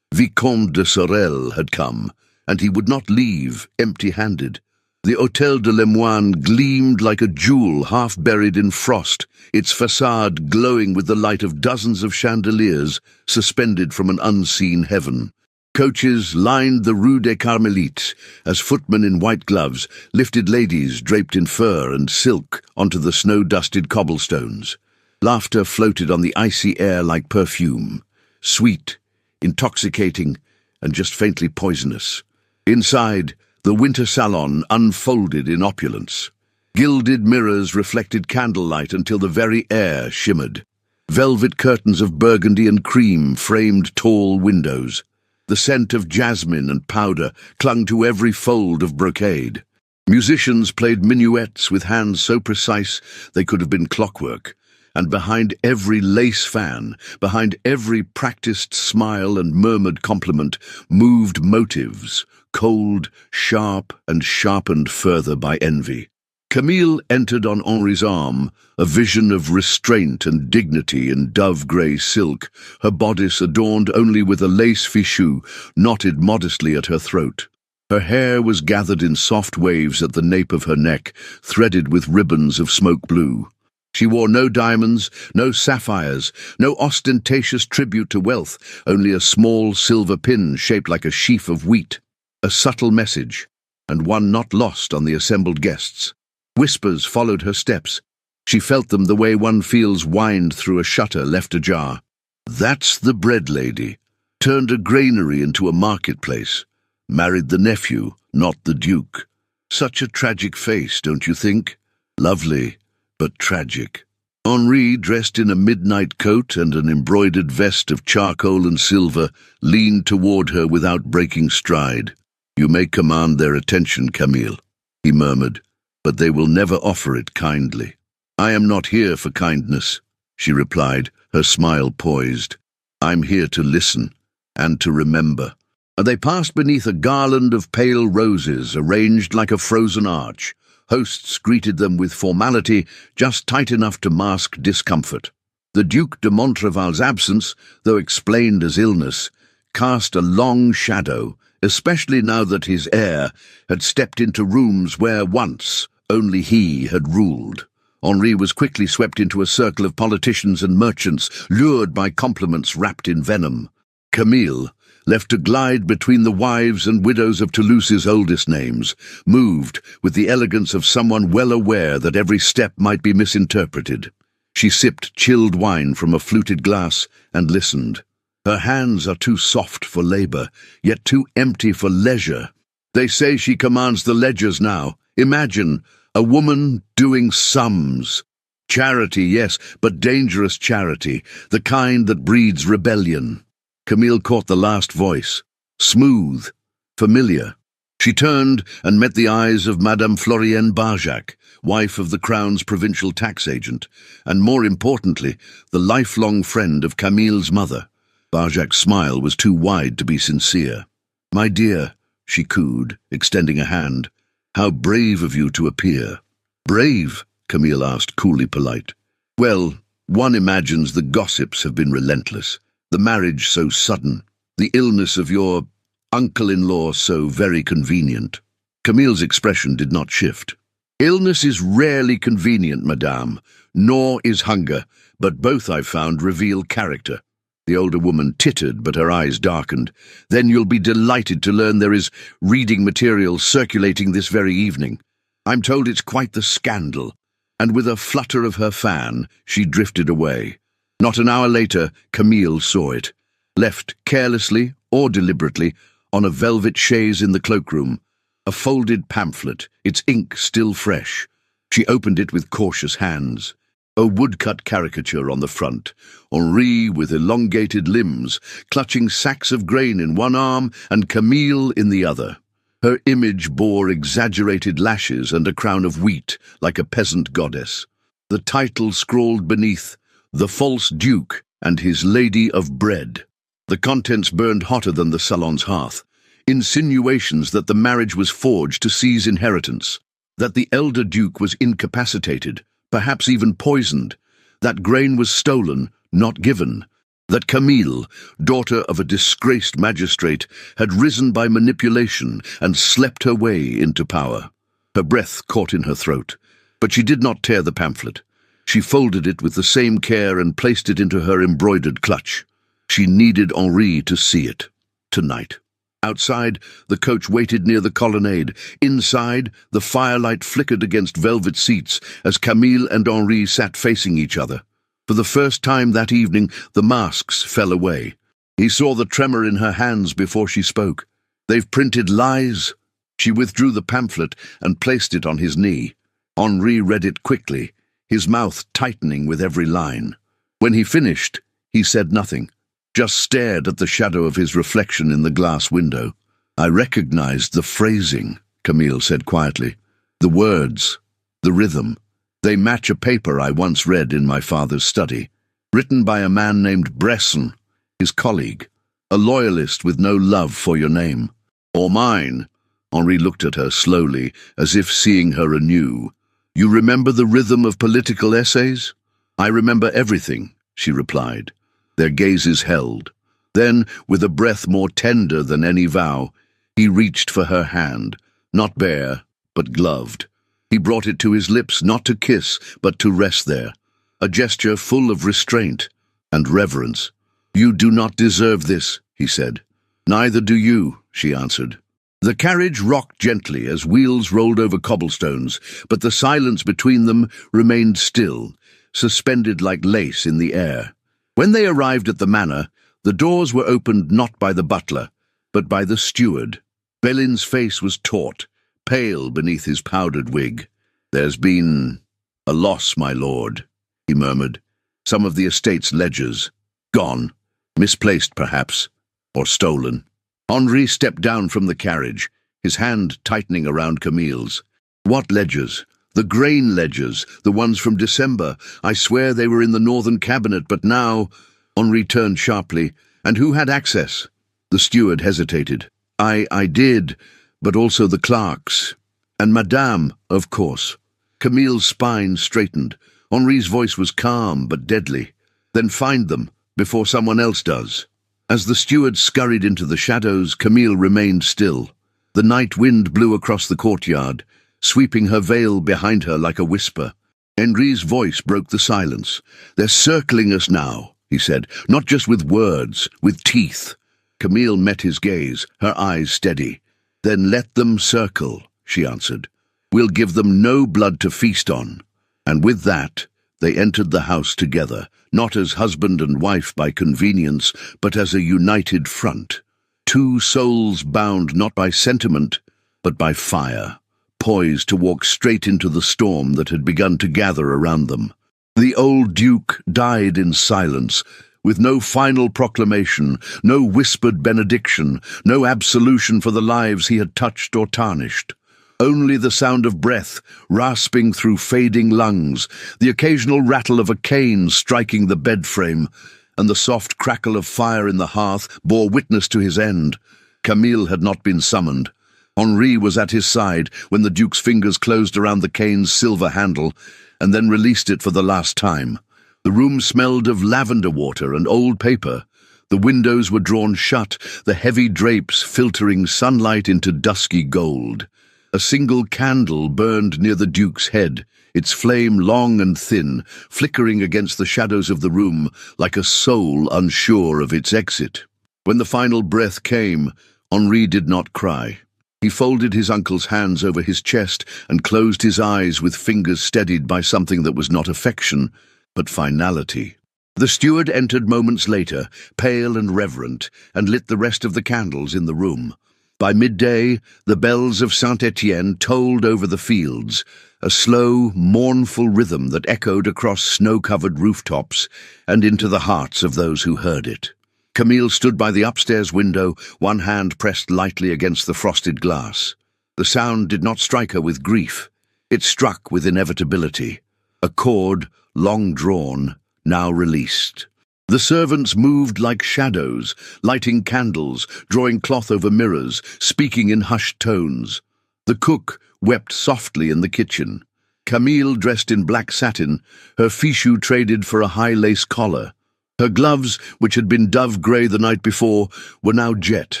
Vicomte de Sorel had come, and he would not leave empty-handed. The Hôtel de Lemoine gleamed like a jewel half buried in frost, its façade glowing with the light of dozens of chandeliers suspended from an unseen heaven. Coaches lined the Rue des Carmélites as footmen in white gloves lifted ladies draped in fur and silk onto the snow-dusted cobblestones. Laughter floated on the icy air like perfume, sweet, intoxicating, and just faintly poisonous. Inside, the winter salon unfolded in opulence. Gilded mirrors reflected candlelight until the very air shimmered. Velvet curtains of burgundy and cream framed tall windows. The scent of jasmine and powder clung to every fold of brocade. Musicians played minuets with hands so precise they could have been clockwork. And behind every lace fan, behind every practiced smile and murmured compliment, moved motives, cold, sharp, and sharpened further by envy. Camille entered on Henri's arm, a vision of restraint and dignity in dove-grey silk, her bodice adorned only with a lace fichu knotted modestly at her throat. Her hair was gathered in soft waves at the nape of her neck, threaded with ribbons of smoke blue. She wore no diamonds, no sapphires, no ostentatious tribute to wealth, only a small silver pin shaped like a sheaf of wheat. A subtle message, and one not lost on the assembled guests. Whispers followed her steps. She felt them the way one feels wind through a shutter left ajar. That's the bread lady. Turned a granary into a marketplace. Married the nephew, not the Duke. Such a tragic face, don't you think? Lovely, but tragic. Henri, dressed in a midnight coat and an embroidered vest of charcoal and silver, leaned toward her without breaking stride. You may command their attention, Camille, he murmured, but they will never offer it kindly. I am not here for kindness, she replied, her smile poised. I'm here to listen and to remember. And they passed beneath a garland of pale roses arranged like a frozen arch. Hosts greeted them with formality, just tight enough to mask discomfort. The Duc de Montreval's absence, though explained as illness, cast a long shadow, especially now that his heir had stepped into rooms where once only he had ruled. Henri was quickly swept into a circle of politicians and merchants, lured by compliments wrapped in venom. Camille, left to glide between the wives and widows of Toulouse's oldest names, moved with the elegance of someone well aware that every step might be misinterpreted. She sipped chilled wine from a fluted glass and listened. Her hands are too soft for labor, yet too empty for leisure. They say she commands the ledgers now. Imagine, a woman doing sums. Charity, yes, but dangerous charity, the kind that breeds rebellion. Camille caught the last voice. Smooth, familiar. She turned and met the eyes of Madame Florienne Barjac, wife of the Crown's provincial tax agent, and more importantly, the lifelong friend of Camille's mother. Barjac's smile was too wide to be sincere. My dear, she cooed, extending a hand, how brave of you to appear. Brave? Camille asked, coolly polite. Well, one imagines the gossips have been relentless, the marriage so sudden, the illness of your uncle-in-law so very convenient. Camille's expression did not shift. Illness is rarely convenient, madame, nor is hunger, but both, I've found, reveal character. The older woman tittered, but her eyes darkened. Then you'll be delighted to learn there is reading material circulating this very evening. I'm told it's quite the scandal. And with a flutter of her fan, she drifted away. Not an hour later, Camille saw it, left carelessly or deliberately on a velvet chaise in the cloakroom, a folded pamphlet, its ink still fresh. She opened it with cautious hands. A woodcut caricature on the front, Henri with elongated limbs, clutching sacks of grain in one arm and Camille in the other. Her image bore exaggerated lashes and a crown of wheat, like a peasant goddess. The title scrawled beneath, The False Duke and His Lady of Bread. The contents burned hotter than the salon's hearth. Insinuations that the marriage was forged to seize inheritance, that the elder duke was incapacitated, perhaps even poisoned, that grain was stolen, not given, that Camille, daughter of a disgraced magistrate, had risen by manipulation and slept her way into power. Her breath caught in her throat, but she did not tear the pamphlet. She folded it with the same care and placed it into her embroidered clutch. She needed Henri to see it, tonight. Outside, the coach waited near the colonnade. Inside, the firelight flickered against velvet seats as Camille and Henri sat facing each other. For the first time that evening, the masks fell away. He saw the tremor in her hands before she spoke. They've printed lies. She withdrew the pamphlet and placed it on his knee. Henri read it quickly, his mouth tightening with every line. When he finished, he said nothing, just stared at the shadow of his reflection in the glass window. I recognized the phrasing, Camille said quietly. The words, the rhythm. They match a paper I once read in my father's study, written by a man named Bresson, his colleague, a loyalist with no love for your name. Or mine. Henri looked at her slowly, as if seeing her anew. You remember the rhythm of political essays? I remember everything, she replied. Their gazes held. Then, with a breath more tender than any vow, he reached for her hand, not bare, but gloved. He brought it to his lips not to kiss, but to rest there, a gesture full of restraint and reverence. You do not deserve this, he said. Neither do you, she answered. The carriage rocked gently as wheels rolled over cobblestones, but the silence between them remained still, suspended like lace in the air. When they arrived at the manor, the doors were opened not by the butler, but by the steward. Bellin's face was taut, pale beneath his powdered wig. There's been a loss, my lord, he murmured. Some of the estate's ledgers. Gone. Misplaced, perhaps. Or stolen. Henri stepped down from the carriage, his hand tightening around Camille's. What ledgers? The grain ledgers, the ones from December. I swear they were in the northern cabinet, but now— Henri turned sharply. And who had access? The steward hesitated. I did, but also the clerks. And Madame, of course. Camille's spine straightened. Henri's voice was calm but deadly. Then find them, before someone else does. As the steward scurried into the shadows, Camille remained still. The night wind blew across the courtyard, sweeping her veil behind her like a whisper. Henri's voice broke the silence. They're circling us now, he said, not just with words, with teeth. Camille met his gaze, her eyes steady. Then let them circle, she answered. We'll give them no blood to feast on. And with that, they entered the house together, not as husband and wife by convenience, but as a united front. Two souls bound not by sentiment, but by fire, poised to walk straight into the storm that had begun to gather around them. The old duke died in silence, with no final proclamation, no whispered benediction, no absolution for the lives he had touched or tarnished. Only the sound of breath rasping through fading lungs, the occasional rattle of a cane striking the bed frame, and the soft crackle of fire in the hearth bore witness to his end. Camille had not been summoned. Henri was at his side when the Duke's fingers closed around the cane's silver handle and then released it for the last time. The room smelled of lavender water and old paper. The windows were drawn shut, the heavy drapes filtering sunlight into dusky gold. A single candle burned near the Duke's head, its flame long and thin, flickering against the shadows of the room like a soul unsure of its exit. When the final breath came, Henri did not cry. He folded his uncle's hands over his chest and closed his eyes with fingers steadied by something that was not affection, but finality. The steward entered moments later, pale and reverent, and lit the rest of the candles in the room. By midday, the bells of Saint-Étienne tolled over the fields, a slow, mournful rhythm that echoed across snow-covered rooftops and into the hearts of those who heard it. Camille stood by the upstairs window, one hand pressed lightly against the frosted glass. The sound did not strike her with grief. It struck with inevitability. A chord, long drawn, now released. The servants moved like shadows, lighting candles, drawing cloth over mirrors, speaking in hushed tones. The cook wept softly in the kitchen. Camille, dressed in black satin, her fichu traded for a high lace collar. Her gloves, which had been dove-grey the night before, were now jet.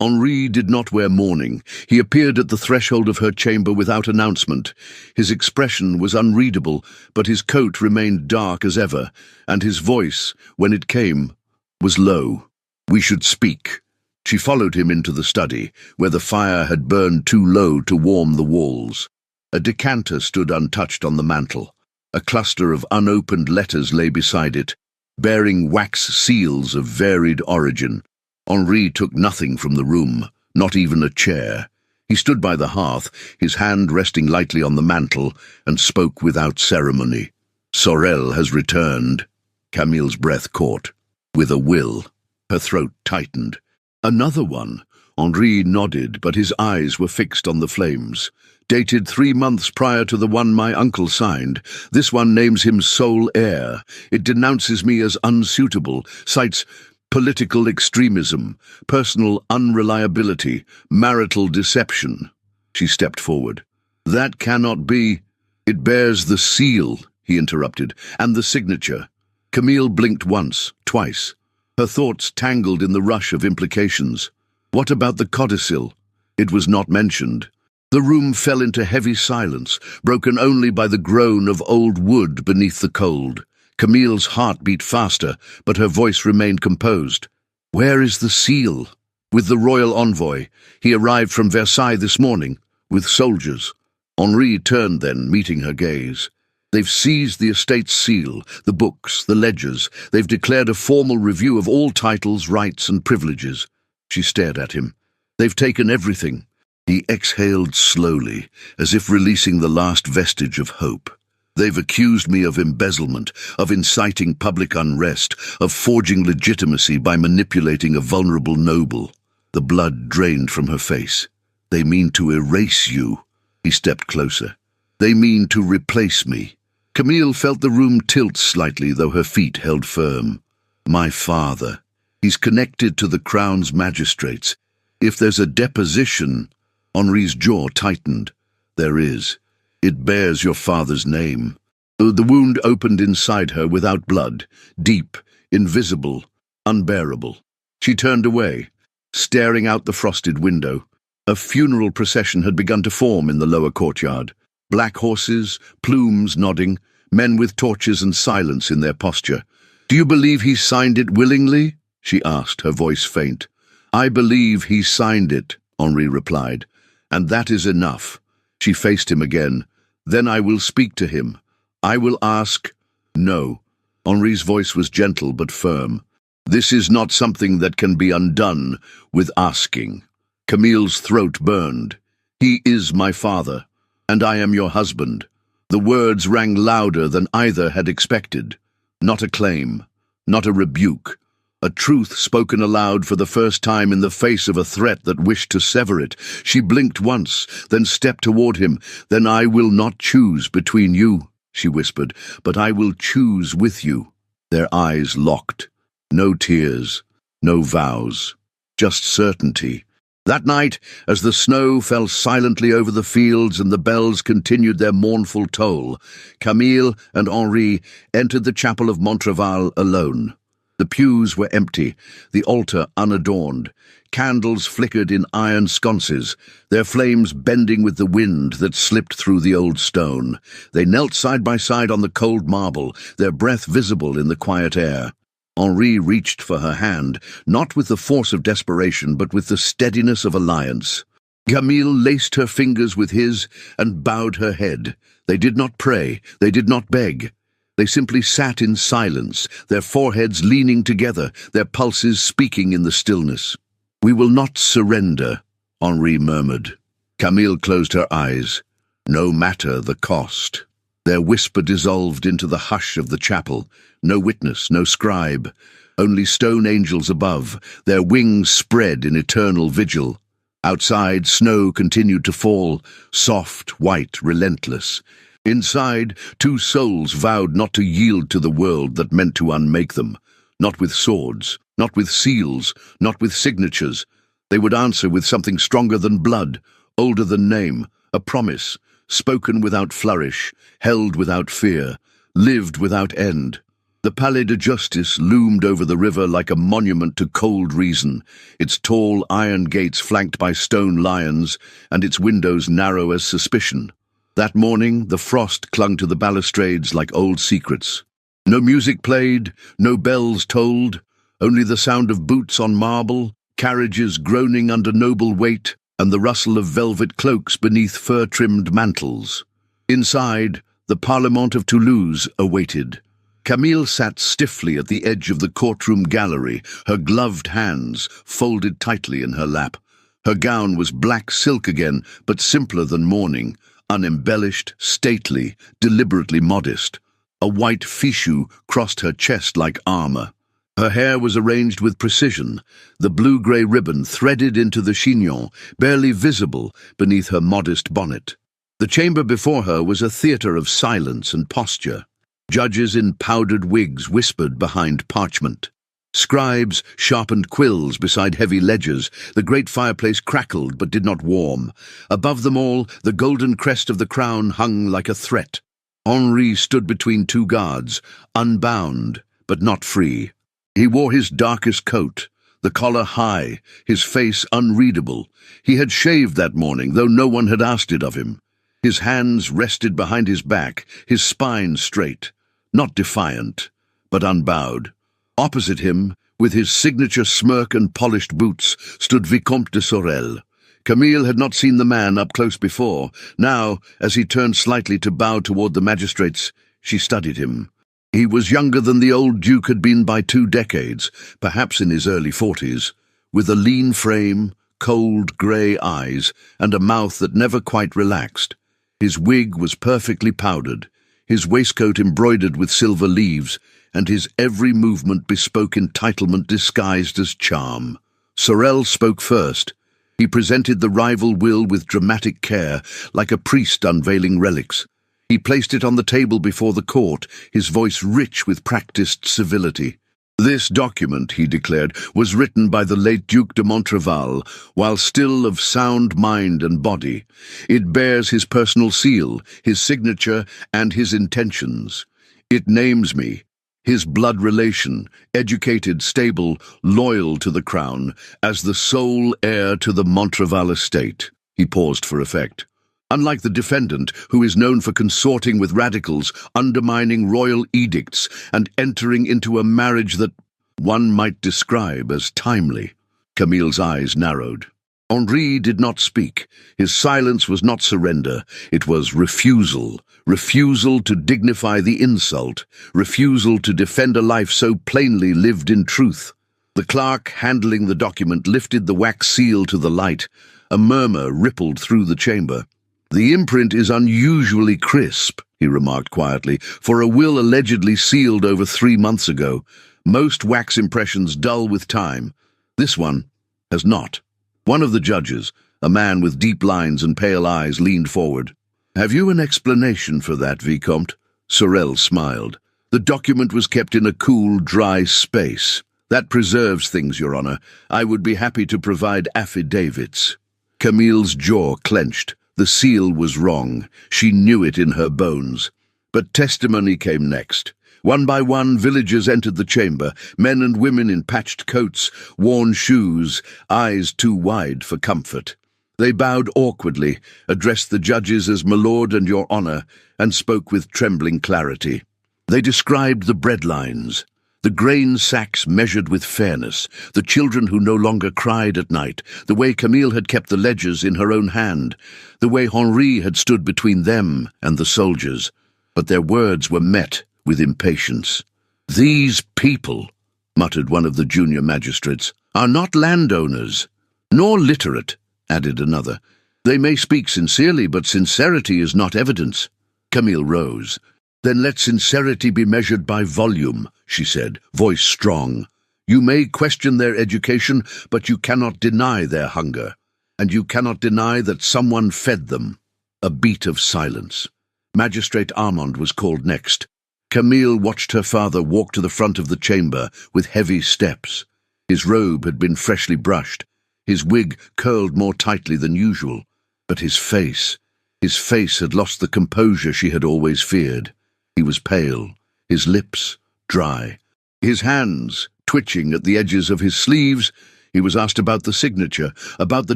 Henri did not wear mourning. He appeared at the threshold of her chamber without announcement. His expression was unreadable, but his coat remained dark as ever, and his voice, when it came, was low. "We should speak." She followed him into the study, where the fire had burned too low to warm the walls. A decanter stood untouched on the mantel. A cluster of unopened letters lay beside it, bearing wax seals of varied origin. Henri took nothing from the room, not even a chair. He stood by the hearth, his hand resting lightly on the mantel, and spoke without ceremony. "Sorel has returned." Camille's breath caught. With a will. Her throat tightened. "Another one." Henri nodded, but his eyes were fixed on the flames. "Dated 3 months prior to the one my uncle signed. This one names him sole heir. It denounces me as unsuitable, cites political extremism, personal unreliability, marital deception." She stepped forward. "That cannot be." "It bears the seal," he interrupted, "and the signature." Camille blinked once, twice. Her thoughts tangled in the rush of implications. What about the codicil? It was not mentioned. The room fell into heavy silence, broken only by the groan of old wood beneath the cold. Camille's heart beat faster, but her voice remained composed. "Where is the seal?" "With the royal envoy. He arrived from Versailles this morning, with soldiers." Henri turned then, meeting her gaze. "They've seized the estate's seal, the books, the ledgers. They've declared a formal review of all titles, rights, and privileges." She stared at him. "They've taken everything." He exhaled slowly, as if releasing the last vestige of hope. "They've accused me of embezzlement, of inciting public unrest, of forging legitimacy by manipulating a vulnerable noble." The blood drained from her face. "They mean to erase you." He stepped closer. "They mean to replace me." Camille felt the room tilt slightly, though her feet held firm. "My father. He's connected to the Crown's magistrates. If there's a deposition—" Henri's jaw tightened. "There is. It bears your father's name." The wound opened inside her without blood, deep, invisible, unbearable. She turned away, staring out the frosted window. A funeral procession had begun to form in the lower courtyard. Black horses, plumes nodding, men with torches and silence in their posture. "Do you believe he signed it willingly?" she asked, her voice faint. "I believe he signed it," Henri replied, "and that is enough." She faced him again. "Then I will speak to him. I will ask—" "No." Henri's voice was gentle but firm. "This is not something that can be undone with asking." Camille's throat burned. "He is my father, and I am your husband." The words rang louder than either had expected. Not a claim, not a rebuke. A truth spoken aloud for the first time in the face of a threat that wished to sever it. She blinked once, then stepped toward him. "Then I will not choose between you," she whispered, "but I will choose with you." Their eyes locked. No tears, no vows, just certainty. That night, as the snow fell silently over the fields and the bells continued their mournful toll, Camille and Henri entered the chapel of Montreval alone. The pews were empty, the altar unadorned. Candles flickered in iron sconces, their flames bending with the wind that slipped through the old stone. They knelt side by side on the cold marble, their breath visible in the quiet air. Henri reached for her hand, not with the force of desperation, but with the steadiness of alliance. Camille laced her fingers with his and bowed her head. They did not pray, they did not beg. They simply sat in silence, their foreheads leaning together, their pulses speaking in the stillness. "We will not surrender," Henri murmured. Camille closed her eyes. No matter the cost. Their whisper dissolved into the hush of the chapel. No witness, no scribe. Only stone angels above, their wings spread in eternal vigil. Outside, snow continued to fall, soft, white, relentless. Inside, two souls vowed not to yield to the world that meant to unmake them. Not with swords, not with seals, not with signatures. They would answer with something stronger than blood, older than name, a promise, spoken without flourish, held without fear, lived without end. The Palais de Justice loomed over the river like a monument to cold reason, its tall iron gates flanked by stone lions, and its windows narrow as suspicion. That morning, the frost clung to the balustrades like old secrets. No music played, no bells tolled, only the sound of boots on marble, carriages groaning under noble weight, and the rustle of velvet cloaks beneath fur-trimmed mantles. Inside, the Parlement of Toulouse awaited. Camille sat stiffly at the edge of the courtroom gallery, her gloved hands folded tightly in her lap. Her gown was black silk again, but simpler than mourning, unembellished, stately, deliberately modest. A white fichu crossed her chest like armor. Her hair was arranged with precision, the blue-grey ribbon threaded into the chignon, barely visible beneath her modest bonnet. The chamber before her was a theatre of silence and posture. Judges in powdered wigs whispered behind parchment. Scribes sharpened quills beside heavy ledgers. The great fireplace crackled but did not warm. Above them all, the golden crest of the crown hung like a threat. Henri stood between two guards, unbound but not free. He wore his darkest coat, the collar high, his face unreadable. He had shaved that morning, though no one had asked it of him. His hands rested behind his back, his spine straight, not defiant, but unbowed. Opposite him, with his signature smirk and polished boots, stood Vicomte de Sorel. Camille had not seen the man up close before. Now, as he turned slightly to bow toward the magistrates, she studied him. He was younger than the old Duke had been by 2 decades, perhaps in his early 40s, with a lean frame, cold grey eyes, and a mouth that never quite relaxed. His wig was perfectly powdered, his waistcoat embroidered with silver leaves, and his every movement bespoke entitlement disguised as charm. Sorel spoke first. He presented the rival will with dramatic care, like a priest unveiling relics. He placed it on the table before the court, his voice rich with practiced civility. "This document," he declared, "was written by the late Duke de Montreval, while still of sound mind and body. It bears his personal seal, his signature, and his intentions. It names me, his blood relation, educated, stable, loyal to the crown, as the sole heir to the Montreval estate." He paused for effect. Unlike the defendant, who is known for consorting with radicals, undermining royal edicts, and entering into a marriage that one might describe as timely. Camille's eyes narrowed. Henri did not speak. His silence was not surrender. It was refusal. Refusal to dignify the insult. Refusal to defend a life so plainly lived in truth. The clerk handling the document lifted the wax seal to the light. A murmur rippled through the chamber. "The imprint is unusually crisp," he remarked quietly, "for a will allegedly sealed over 3 months ago. Most wax impressions dull with time. This one has not." One of the judges, a man with deep lines and pale eyes, leaned forward. "Have you an explanation for that, Vicomte?" Sorel smiled. "The document was kept in a cool, dry space. That preserves things, Your Honor. I would be happy to provide affidavits. Camille's jaw clenched. The seal was wrong. She knew it in her bones. But testimony came next. One by one, villagers entered the chamber, men and women in patched coats, worn shoes, eyes too wide for comfort. They bowed awkwardly, addressed the judges as "My Lord and Your Honor," and spoke with trembling clarity. They described the breadlines, the grain sacks measured with fairness, the children who no longer cried at night, the way Camille had kept the ledgers in her own hand, the way Henri had stood between them and the soldiers. But their words were met with impatience. "These people," muttered one of the junior magistrates, "are not landowners, nor literate," added another. "They may speak sincerely, but sincerity is not evidence." Camille rose. "Then let sincerity be measured by volume," she said, voice strong. "You may question their education, but you cannot deny their hunger. And you cannot deny that someone fed them." A beat of silence. Magistrate Armand was called next. Camille watched her father walk to the front of the chamber with heavy steps. His robe had been freshly brushed, his wig curled more tightly than usual. But his face had lost the composure she had always feared. He was pale, his lips dry, his hands twitching at the edges of his sleeves. He was asked about the signature, about the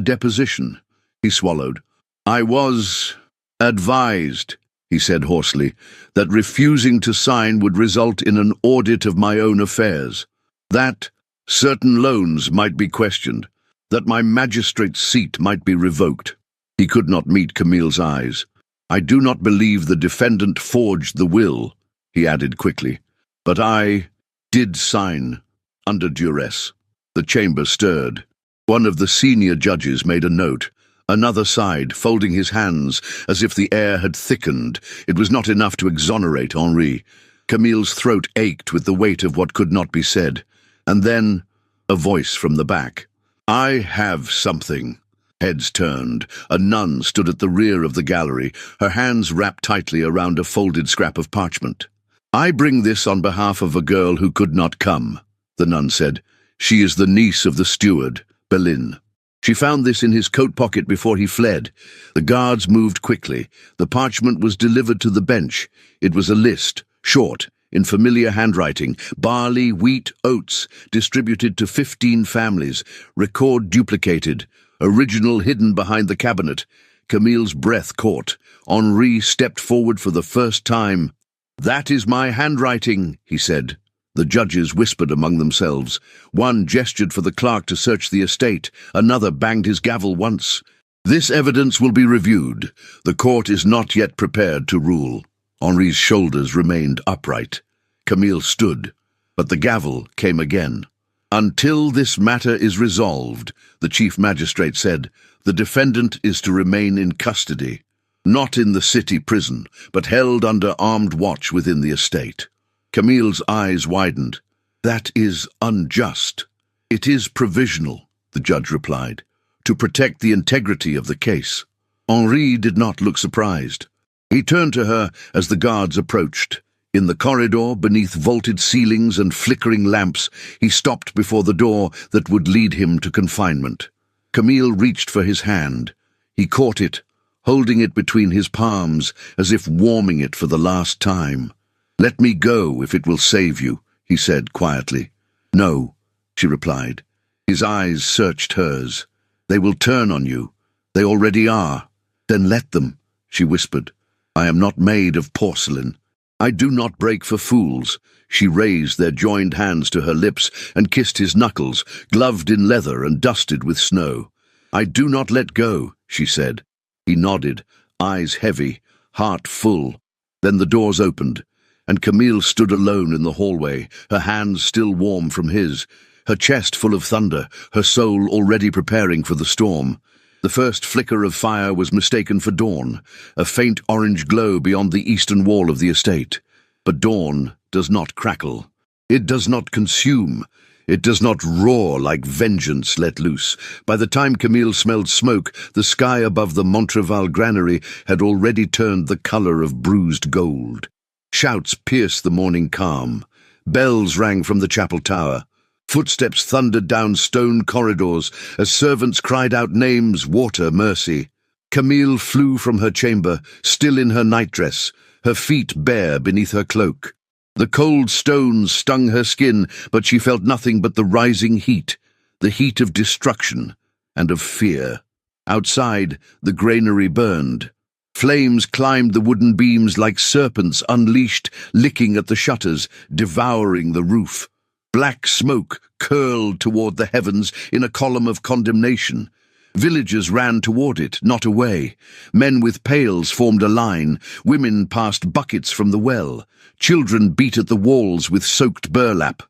deposition. He swallowed. "I was advised," he said hoarsely, "that refusing to sign would result in an audit of my own affairs, that certain loans might be questioned, that my magistrate's seat might be revoked." He could not meet Camille's eyes. "I do not believe the defendant forged the will," he added quickly, "but I did sign under duress." The chamber stirred. One of the senior judges made a note. Another sighed, folding his hands as if the air had thickened. It was not enough to exonerate Henri. Camille's throat ached with the weight of what could not be said. And then a voice from the back. "I have something." Heads turned. A nun stood at the rear of the gallery, her hands wrapped tightly around a folded scrap of parchment. "I bring this on behalf of a girl who could not come," the nun said. "She is the niece of the steward, Belin. She found this in his coat pocket before he fled." The guards moved quickly. The parchment was delivered to the bench. It was a list, short, in familiar handwriting: barley, wheat, oats, distributed to 15 families, record duplicated, original hidden behind the cabinet. Camille's breath caught. Henri stepped forward for the first time. "That is my handwriting," he said. The judges whispered among themselves. One gestured for the clerk to search the estate. Another banged his gavel once. "This evidence will be reviewed. The court is not yet prepared to rule." Henri's shoulders remained upright. Camille stood, but the gavel came again. "Until this matter is resolved," the chief magistrate said, "the defendant is to remain in custody, not in the city prison, but held under armed watch within the estate." Camille's eyes widened. "That is unjust." "It is provisional," the judge replied, "to protect the integrity of the case." Henri did not look surprised. He turned to her as the guards approached. In the corridor, beneath vaulted ceilings and flickering lamps, he stopped before the door that would lead him to confinement. Camille reached for his hand. He caught it, holding it between his palms, as if warming it for the last time. "Let me go if it will save you," he said quietly. "No," she replied. His eyes searched hers. "They will turn on you. They already are." "Then let them," she whispered. "I am not made of porcelain. I do not break for fools." She raised their joined hands to her lips and kissed his knuckles, gloved in leather and dusted with snow. "I do not let go," she said. He nodded, eyes heavy, heart full. Then the doors opened, and Camille stood alone in the hallway, her hands still warm from his, her chest full of thunder, her soul already preparing for the storm. The first flicker of fire was mistaken for dawn, a faint orange glow beyond the eastern wall of the estate. But dawn does not crackle. It does not consume. It does not roar like vengeance let loose. By the time Camille smelled smoke, the sky above the Montreval granary had already turned the color of bruised gold. Shouts pierced the morning calm. Bells rang from the chapel tower. Footsteps thundered down stone corridors as servants cried out names, water, mercy. Camille flew from her chamber, still in her nightdress, her feet bare beneath her cloak. The cold stones stung her skin, but she felt nothing but the rising heat, the heat of destruction and of fear. Outside, the granary burned. Flames climbed the wooden beams like serpents unleashed, licking at the shutters, devouring the roof. Black smoke curled toward the heavens in a column of condemnation. Villagers ran toward it, not away. Men with pails formed a line. Women passed buckets from the well. Children beat at the walls with soaked burlap.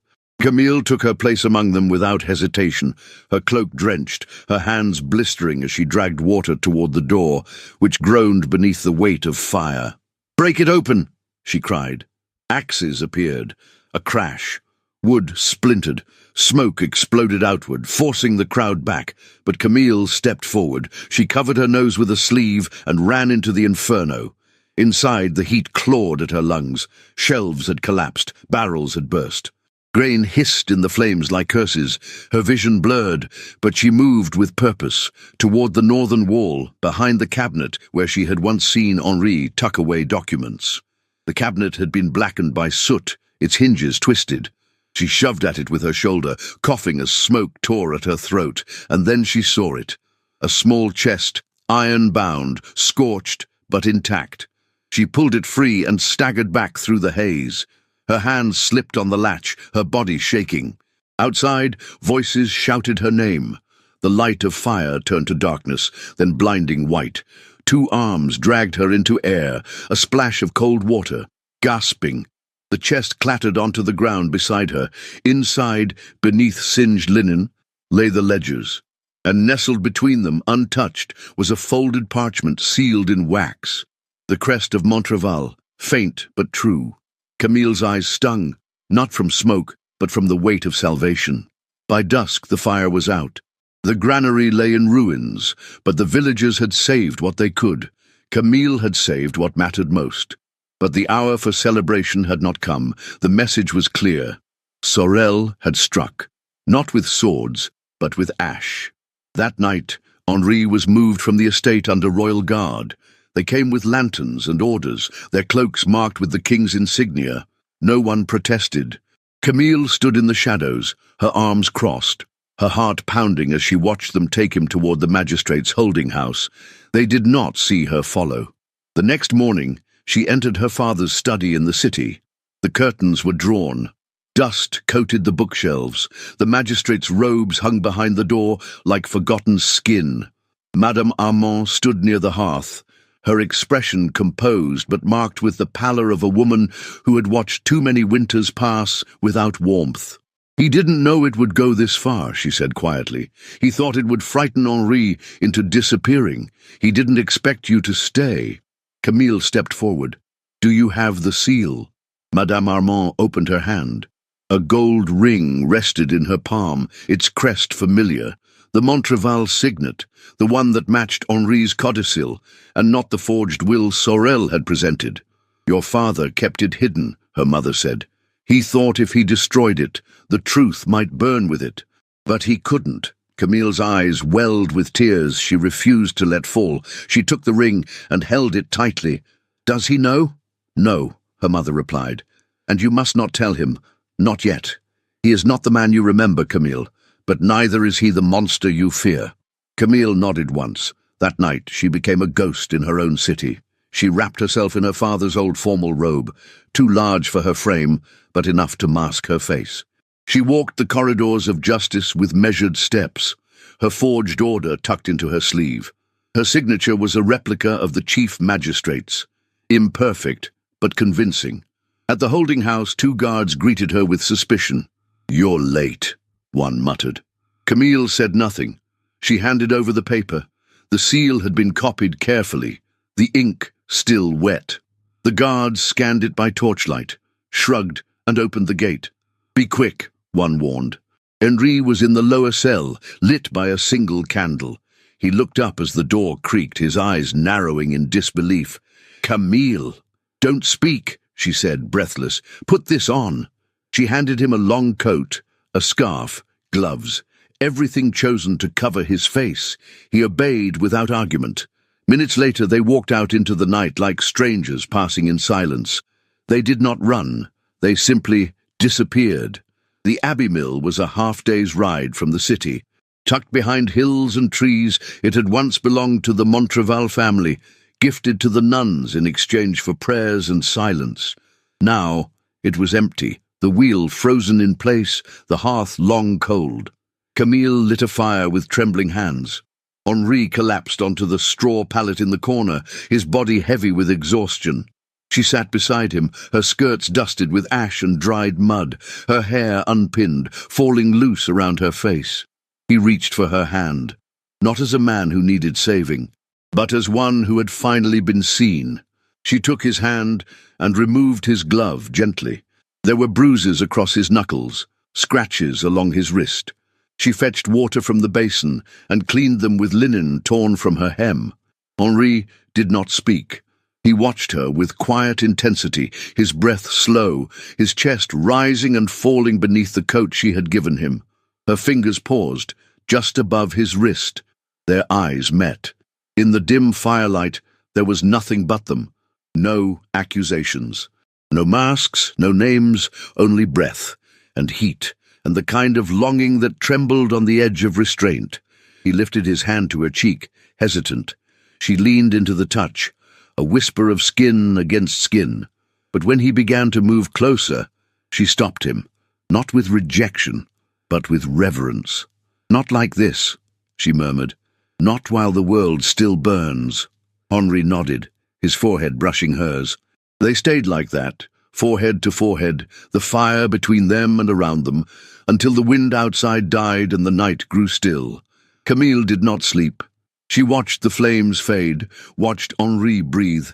Camille took her place among them without hesitation, her cloak drenched, her hands blistering as she dragged water toward the door, which groaned beneath the weight of fire. "Break it open!" she cried. Axes appeared. A crash. Wood splintered. Smoke exploded outward, forcing the crowd back, but Camille stepped forward. She covered her nose with a sleeve and ran into the inferno. Inside, the heat clawed at her lungs. Shelves had collapsed. Barrels had burst. Grain hissed in the flames like curses. Her vision blurred, but she moved with purpose, toward the northern wall, behind the cabinet where she had once seen Henri tuck away documents. The cabinet had been blackened by soot, its hinges twisted. She shoved at it with her shoulder, coughing as smoke tore at her throat, and then she saw it. A small chest, iron-bound, scorched, but intact. She pulled it free and staggered back through the haze. Her hands slipped on the latch, her body shaking. Outside, voices shouted her name. The light of fire turned to darkness, then blinding white. Two arms dragged her into air, a splash of cold water. Gasping, the chest clattered onto the ground beside her. Inside, beneath singed linen, lay the ledgers. And nestled between them, untouched, was a folded parchment sealed in wax. The crest of Montreval, faint but true. Camille's eyes stung, not from smoke, but from the weight of salvation. By dusk, the fire was out. The granary lay in ruins, but the villagers had saved what they could. Camille had saved what mattered most. But the hour for celebration had not come. The message was clear. Sorel had struck, not with swords, but with ash. That night, Henri was moved from the estate under royal guard. They came with lanterns and orders, their cloaks marked with the king's insignia. No one protested. Camille stood in the shadows, her arms crossed, her heart pounding as she watched them take him toward the magistrate's holding house. They did not see her follow. The next morning, she entered her father's study in the city. The curtains were drawn. Dust coated the bookshelves. The magistrate's robes hung behind the door like forgotten skin. Madame Armand stood near the hearth, her expression composed but marked with the pallor of a woman who had watched too many winters pass without warmth. "He didn't know it would go this far," she said quietly. "He thought it would frighten Henri into disappearing. He didn't expect you to stay." Camille stepped forward. "Do you have the seal?" Madame Armand opened her hand. A gold ring rested in her palm, its crest familiar. The Montreval signet, the one that matched Henri's codicil, and not the forged will Sorel had presented. "Your father kept it hidden," her mother said. "He thought if he destroyed it, the truth might burn with it. But he couldn't." Camille's eyes welled with tears she refused to let fall. She took the ring and held it tightly. "Does he know?" "No," her mother replied. "And you must not tell him. Not yet. He is not the man you remember, Camille. But neither is he the monster you fear." Camille nodded once. That night she became a ghost in her own city. She wrapped herself in her father's old formal robe, too large for her frame, but enough to mask her face. She walked the corridors of justice with measured steps, her forged order tucked into her sleeve. Her signature was a replica of the chief magistrate's, imperfect but convincing. At the holding house, two guards greeted her with suspicion. "You're late," one muttered. Camille said nothing. She handed over the paper. The seal had been copied carefully, the ink still wet. The guards scanned it by torchlight, shrugged, and opened the gate. "Be quick," one warned. Henri was in the lower cell, lit by a single candle. He looked up as the door creaked, his eyes narrowing in disbelief. "Camille!" "Don't speak," she said, breathless. "Put this on." She handed him a long coat, A scarf, gloves, everything chosen to cover his face. He obeyed without argument. Minutes later they walked out into the night like strangers passing in silence. They did not run, they simply disappeared. The Abbey Mill was a half-day's ride from the city. Tucked behind hills and trees, it had once belonged to the Montreval family, gifted to the nuns in exchange for prayers and silence. Now it was empty, the wheel frozen in place, the hearth long cold. Camille lit a fire with trembling hands. Henri collapsed onto the straw pallet in the corner, his body heavy with exhaustion. She sat beside him, her skirts dusted with ash and dried mud, her hair unpinned, falling loose around her face. He reached for her hand, not as a man who needed saving, but as one who had finally been seen. She took his hand and removed his glove gently. There were bruises across his knuckles, scratches along his wrist. She fetched water from the basin and cleaned them with linen torn from her hem. Henri did not speak. He watched her with quiet intensity, his breath slow, his chest rising and falling beneath the coat she had given him. Her fingers paused, just above his wrist. Their eyes met. In the dim firelight, there was nothing but them. No accusations. No masks, no names, only breath and heat, and the kind of longing that trembled on the edge of restraint. He lifted his hand to her cheek, hesitant. She leaned into the touch, a whisper of skin against skin. But when he began to move closer, she stopped him, not with rejection, but with reverence. "Not like this," she murmured. "Not while the world still burns." Henri nodded, his forehead brushing hers. They stayed like that, forehead to forehead, the fire between them and around them, until the wind outside died and the night grew still. Camille did not sleep. She watched the flames fade, watched Henri breathe,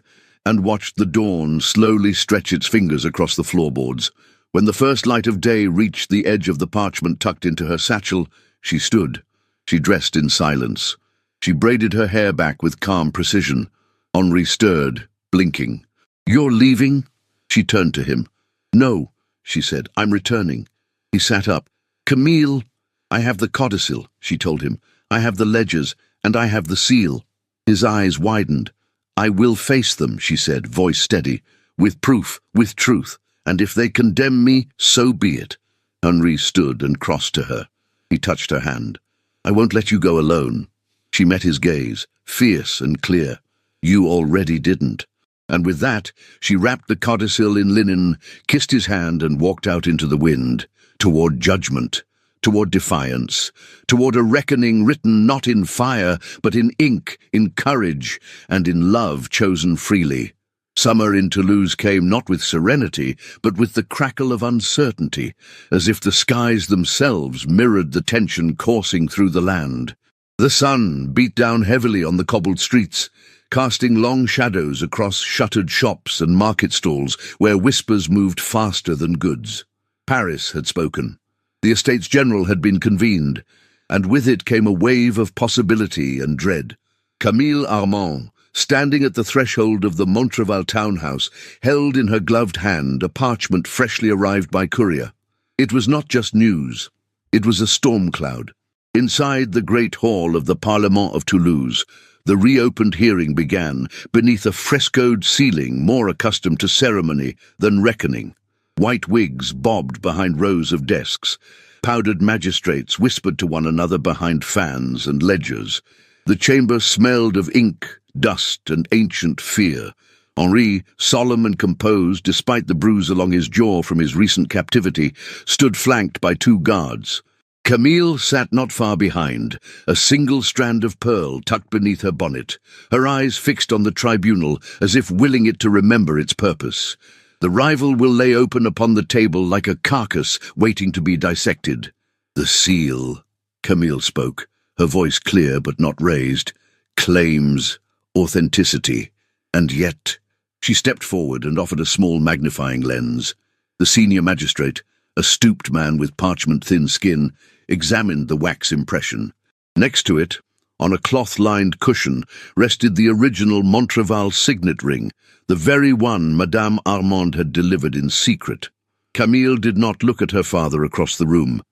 and watched the dawn slowly stretch its fingers across the floorboards. When the first light of day reached the edge of the parchment tucked into her satchel, she stood. She dressed in silence. She braided her hair back with calm precision. Henri stirred, blinking. "You're leaving?" She turned to him. "No," she said, "I'm returning." He sat up. "Camille." "I have the codicil," she told him. "I have the ledgers, and I have the seal." His eyes widened. "I will face them," she said, voice steady, "with proof, with truth, and if they condemn me, so be it." Henri stood and crossed to her. He touched her hand. "I won't let you go alone." She met his gaze, fierce and clear. "You already didn't." And with that, she wrapped the codicil in linen, kissed his hand and walked out into the wind, toward judgment, toward defiance, toward a reckoning written not in fire, but in ink, in courage, and in love chosen freely. Summer in Toulouse came not with serenity, but with the crackle of uncertainty, as if the skies themselves mirrored the tension coursing through the land. The sun beat down heavily on the cobbled streets, casting long shadows across shuttered shops and market stalls where whispers moved faster than goods. Paris had spoken. The Estates General had been convened, and with it came a wave of possibility and dread. Camille Armand, standing at the threshold of the Montreval townhouse, held in her gloved hand a parchment freshly arrived by courier. It was not just news. It was a storm cloud. Inside the great hall of the Parlement of Toulouse, the reopened hearing began, beneath a frescoed ceiling more accustomed to ceremony than reckoning. White wigs bobbed behind rows of desks. Powdered magistrates whispered to one another behind fans and ledgers. The chamber smelled of ink, dust, and ancient fear. Henri, solemn and composed despite the bruise along his jaw from his recent captivity, stood flanked by two guards. Camille sat not far behind, a single strand of pearl tucked beneath her bonnet, her eyes fixed on the tribunal as if willing it to remember its purpose. The rival will lay open upon the table like a carcass waiting to be dissected. "The seal," Camille spoke, her voice clear but not raised, "claims authenticity. And yet—" She stepped forward and offered a small magnifying lens. The senior magistrate, a stooped man with parchment-thin skin, examined the wax impression. Next to it, on a cloth-lined cushion, rested the original Montreval signet ring, the very one Madame Armand had delivered in secret. Camille did not look at her father across the room.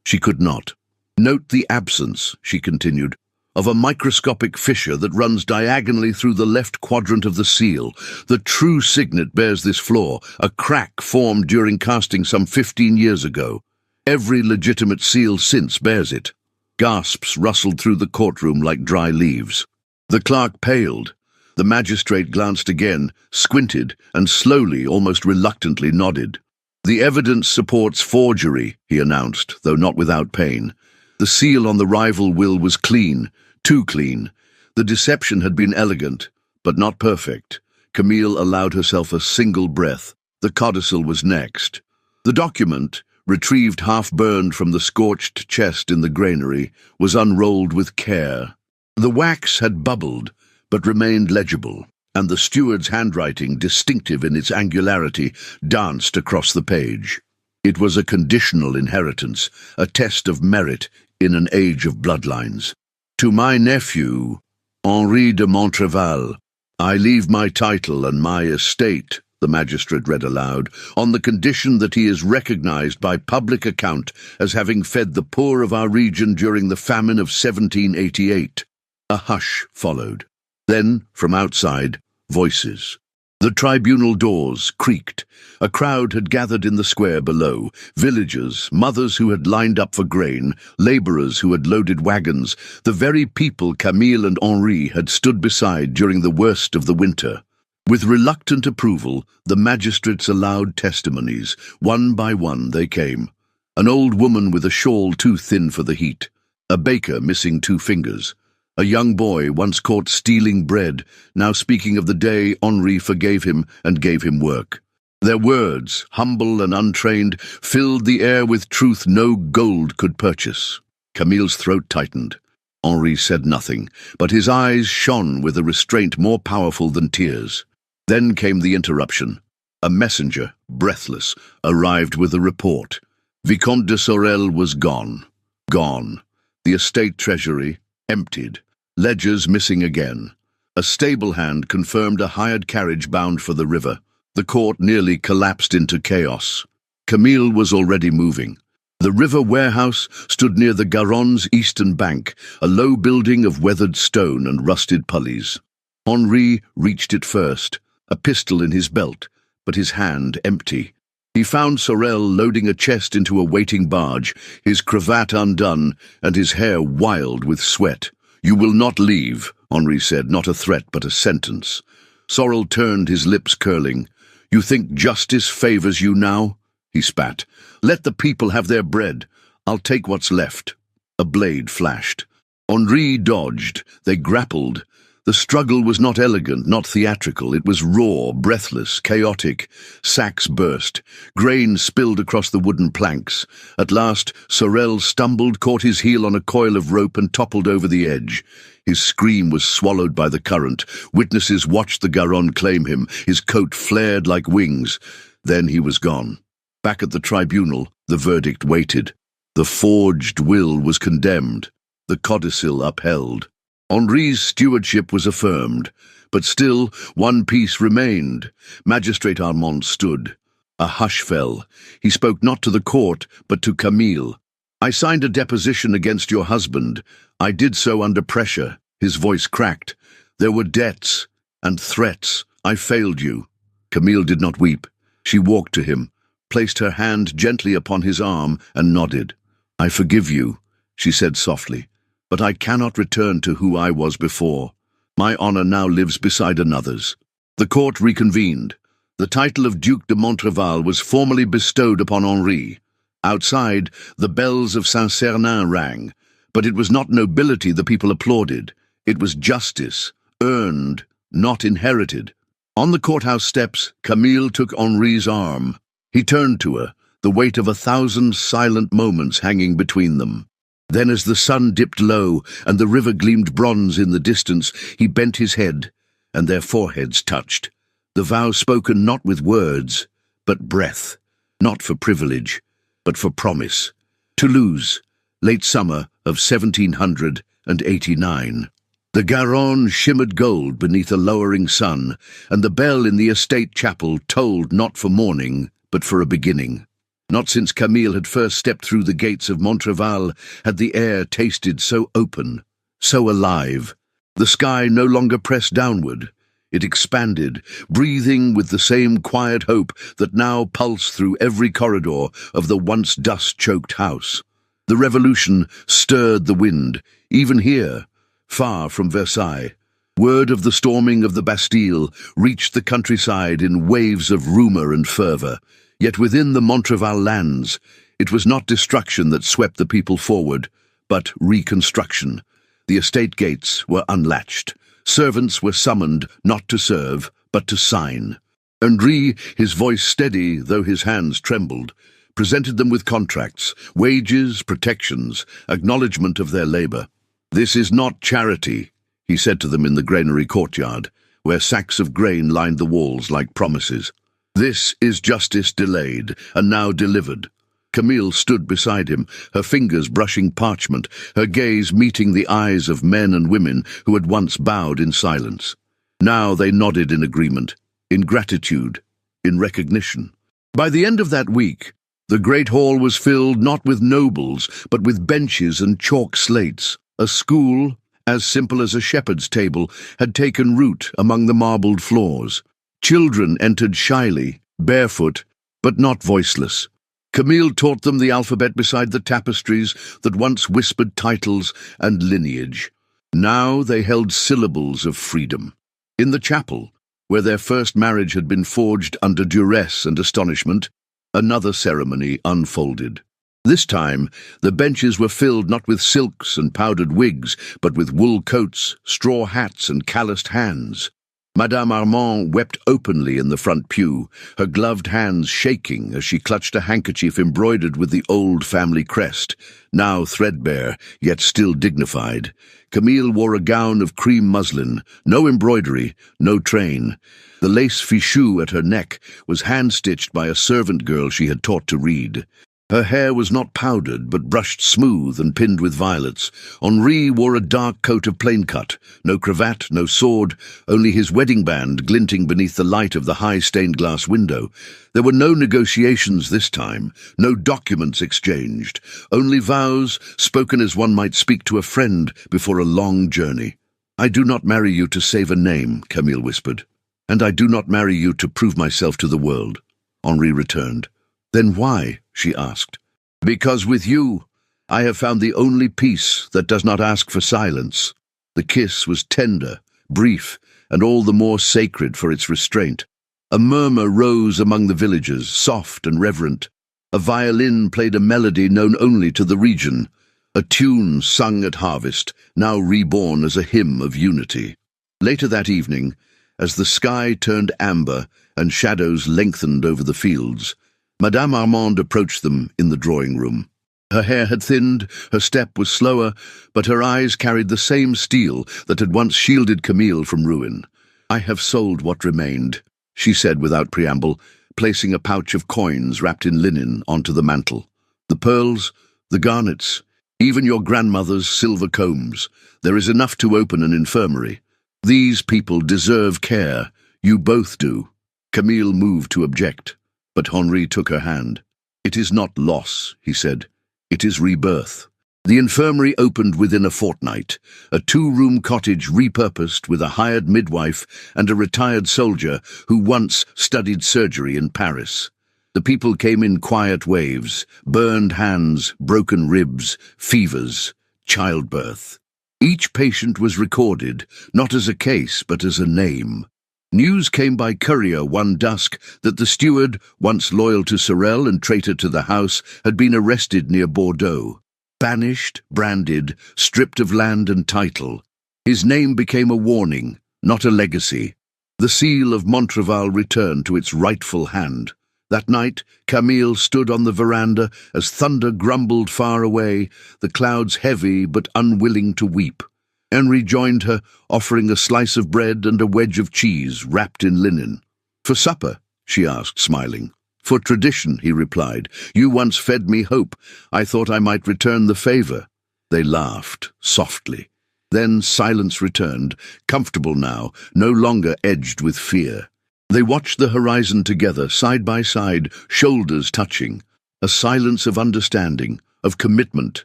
She could not. Note the absence, she continued, of a microscopic fissure that runs diagonally through the left quadrant of the seal. The true signet bears this flaw, a crack formed during casting some 15 years ago. Every legitimate seal since bears it. Gasps rustled through the courtroom like dry leaves. The clerk paled. The magistrate glanced again, squinted, and slowly, almost reluctantly nodded. "The evidence supports forgery," he announced, though not without pain. The seal on the rival will was clean, too clean. The deception had been elegant, but not perfect. Camille allowed herself a single breath. The codicil was next. The document, retrieved half-burned from the scorched chest in the granary, was unrolled with care. The wax had bubbled, but remained legible, and the steward's handwriting, distinctive in its angularity, danced across the page. It was a conditional inheritance, a test of merit in an age of bloodlines. "To my nephew, Henri de Montreval, I leave my title and my estate," the magistrate read aloud, "on the condition that he is recognized by public account as having fed the poor of our region during the famine of 1788. A hush followed. Then, from outside, voices. The tribunal doors creaked. A crowd had gathered in the square below. Villagers, mothers who had lined up for grain, laborers who had loaded wagons, the very people Camille and Henri had stood beside during the worst of the winter. With reluctant approval, the magistrates allowed testimonies. One by one they came. An old woman with a shawl too thin for the heat. A baker missing 2 fingers. A young boy once caught stealing bread, now speaking of the day Henri forgave him and gave him work. Their words, humble and untrained, filled the air with truth no gold could purchase. Camille's throat tightened. Henri said nothing, but his eyes shone with a restraint more powerful than tears. Then came the interruption. A messenger, breathless, arrived with a report. Vicomte de Sorel was gone. Gone. The estate treasury, emptied. Ledgers missing again. A stable hand confirmed a hired carriage bound for the river. The court nearly collapsed into chaos. Camille was already moving. The river warehouse stood near the Garonne's eastern bank, a low building of weathered stone and rusted pulleys. Henri reached it first, a pistol in his belt, but his hand empty. He found Sorel loading a chest into a waiting barge, his cravat undone and his hair wild with sweat. "You will not leave," Henri said, not a threat but a sentence. Sorel turned, his lips curling. "You think justice favors you now?" he spat. "Let the people have their bread. I'll take what's left." A blade flashed. Henri dodged. They grappled. The struggle was not elegant, not theatrical. It was raw, breathless, chaotic. Sacks burst. Grain spilled across the wooden planks. At last, Sorel stumbled, caught his heel on a coil of rope and toppled over the edge. His scream was swallowed by the current. Witnesses watched the Garonne claim him. His coat flared like wings. Then he was gone. Back at the tribunal, the verdict waited. The forged will was condemned. The codicil upheld. Henri's stewardship was affirmed, but still one piece remained. Magistrate Armand stood. A hush fell. He spoke not to the court, but to Camille. "I signed a deposition against your husband. I did so under pressure." His voice cracked. "There were debts and threats. I failed you." Camille did not weep. She walked to him, placed her hand gently upon his arm, and nodded. "I forgive you," she said softly. "But I cannot return to who I was before. My honor now lives beside another's." The court reconvened. The title of Duc de Montreval was formally bestowed upon Henri. Outside, the bells of Saint-Cernin rang. But it was not nobility the people applauded. It was justice, earned, not inherited. On the courthouse steps, Camille took Henri's arm. He turned to her, the weight of 1,000 silent moments hanging between them. Then as the sun dipped low and the river gleamed bronze in the distance, he bent his head, and their foreheads touched. The vow spoken not with words, but breath, not for privilege, but for promise. Toulouse, late summer of 1789. The Garonne shimmered gold beneath a lowering sun, and the bell in the estate chapel tolled not for morning, but for a beginning. Not since Camille had first stepped through the gates of Montreval had the air tasted so open, so alive. The sky no longer pressed downward. It expanded, breathing with the same quiet hope that now pulsed through every corridor of the once dust-choked house. The revolution stirred the wind, even here, far from Versailles. Word of the storming of the Bastille reached the countryside in waves of rumour and fervour. Yet within the Montreval lands, it was not destruction that swept the people forward, but reconstruction. The estate gates were unlatched. Servants were summoned not to serve, but to sign. Henri, his voice steady though his hands trembled, presented them with contracts, wages, protections, acknowledgement of their labour. "This is not charity," he said to them in the granary courtyard, where sacks of grain lined the walls like promises. "This is justice delayed, and now delivered." Camille stood beside him, her fingers brushing parchment, her gaze meeting the eyes of men and women who had once bowed in silence. Now they nodded in agreement, in gratitude, in recognition. By the end of that week, the great hall was filled not with nobles, but with benches and chalk slates. A school, as simple as a shepherd's table, had taken root among the marbled floors. Children entered shyly, barefoot, but not voiceless. Camille taught them the alphabet beside the tapestries that once whispered titles and lineage. Now they held syllables of freedom. In the chapel, where their first marriage had been forged under duress and astonishment, another ceremony unfolded. This time, the benches were filled not with silks and powdered wigs, but with wool coats, straw hats, and calloused hands. Madame Armand wept openly in the front pew, her gloved hands shaking as she clutched a handkerchief embroidered with the old family crest, now threadbare, yet still dignified. Camille wore a gown of cream muslin, no embroidery, no train. The lace fichu at her neck was hand-stitched by a servant girl she had taught to read. Her hair was not powdered, but brushed smooth and pinned with violets. Henri wore a dark coat of plain cut, no cravat, no sword, only his wedding band glinting beneath the light of the high stained-glass window. There were no negotiations this time, no documents exchanged, only vows spoken as one might speak to a friend before a long journey. "I do not marry you to save a name," Camille whispered. "And I do not marry you to prove myself to the world," Henri returned. "Then why?" she asked. "Because with you, I have found the only peace that does not ask for silence." The kiss was tender, brief, and all the more sacred for its restraint. A murmur rose among the villagers, soft and reverent. A violin played a melody known only to the region, a tune sung at harvest, now reborn as a hymn of unity. Later that evening, as the sky turned amber and shadows lengthened over the fields, Madame Armand approached them in the drawing-room. Her hair had thinned, her step was slower, but her eyes carried the same steel that had once shielded Camille from ruin. "I have sold what remained," she said without preamble, placing a pouch of coins wrapped in linen onto the mantel. "The pearls, the garnets, even your grandmother's silver combs. There is enough to open an infirmary. These people deserve care. You both do." Camille moved to object, but Henri took her hand. "It is not loss," he said. "It is rebirth." The infirmary opened within a fortnight, a two-room cottage repurposed with a hired midwife and a retired soldier who once studied surgery in Paris. The people came in quiet waves, burned hands, broken ribs, fevers, childbirth. Each patient was recorded, not as a case but as a name. News came by courier one dusk that the steward, once loyal to Sorel and traitor to the house, had been arrested near Bordeaux. Banished, branded, stripped of land and title. His name became a warning, not a legacy. The seal of Montreval returned to its rightful hand. That night, Camille stood on the veranda as thunder grumbled far away, the clouds heavy but unwilling to weep. Henri joined her, offering a slice of bread and a wedge of cheese wrapped in linen. "For supper?" she asked, smiling. "For tradition," he replied. "You once fed me hope. I thought I might return the favor." They laughed, softly. Then silence returned, comfortable now, no longer edged with fear. They watched the horizon together, side by side, shoulders touching. a silence of understanding, of commitment,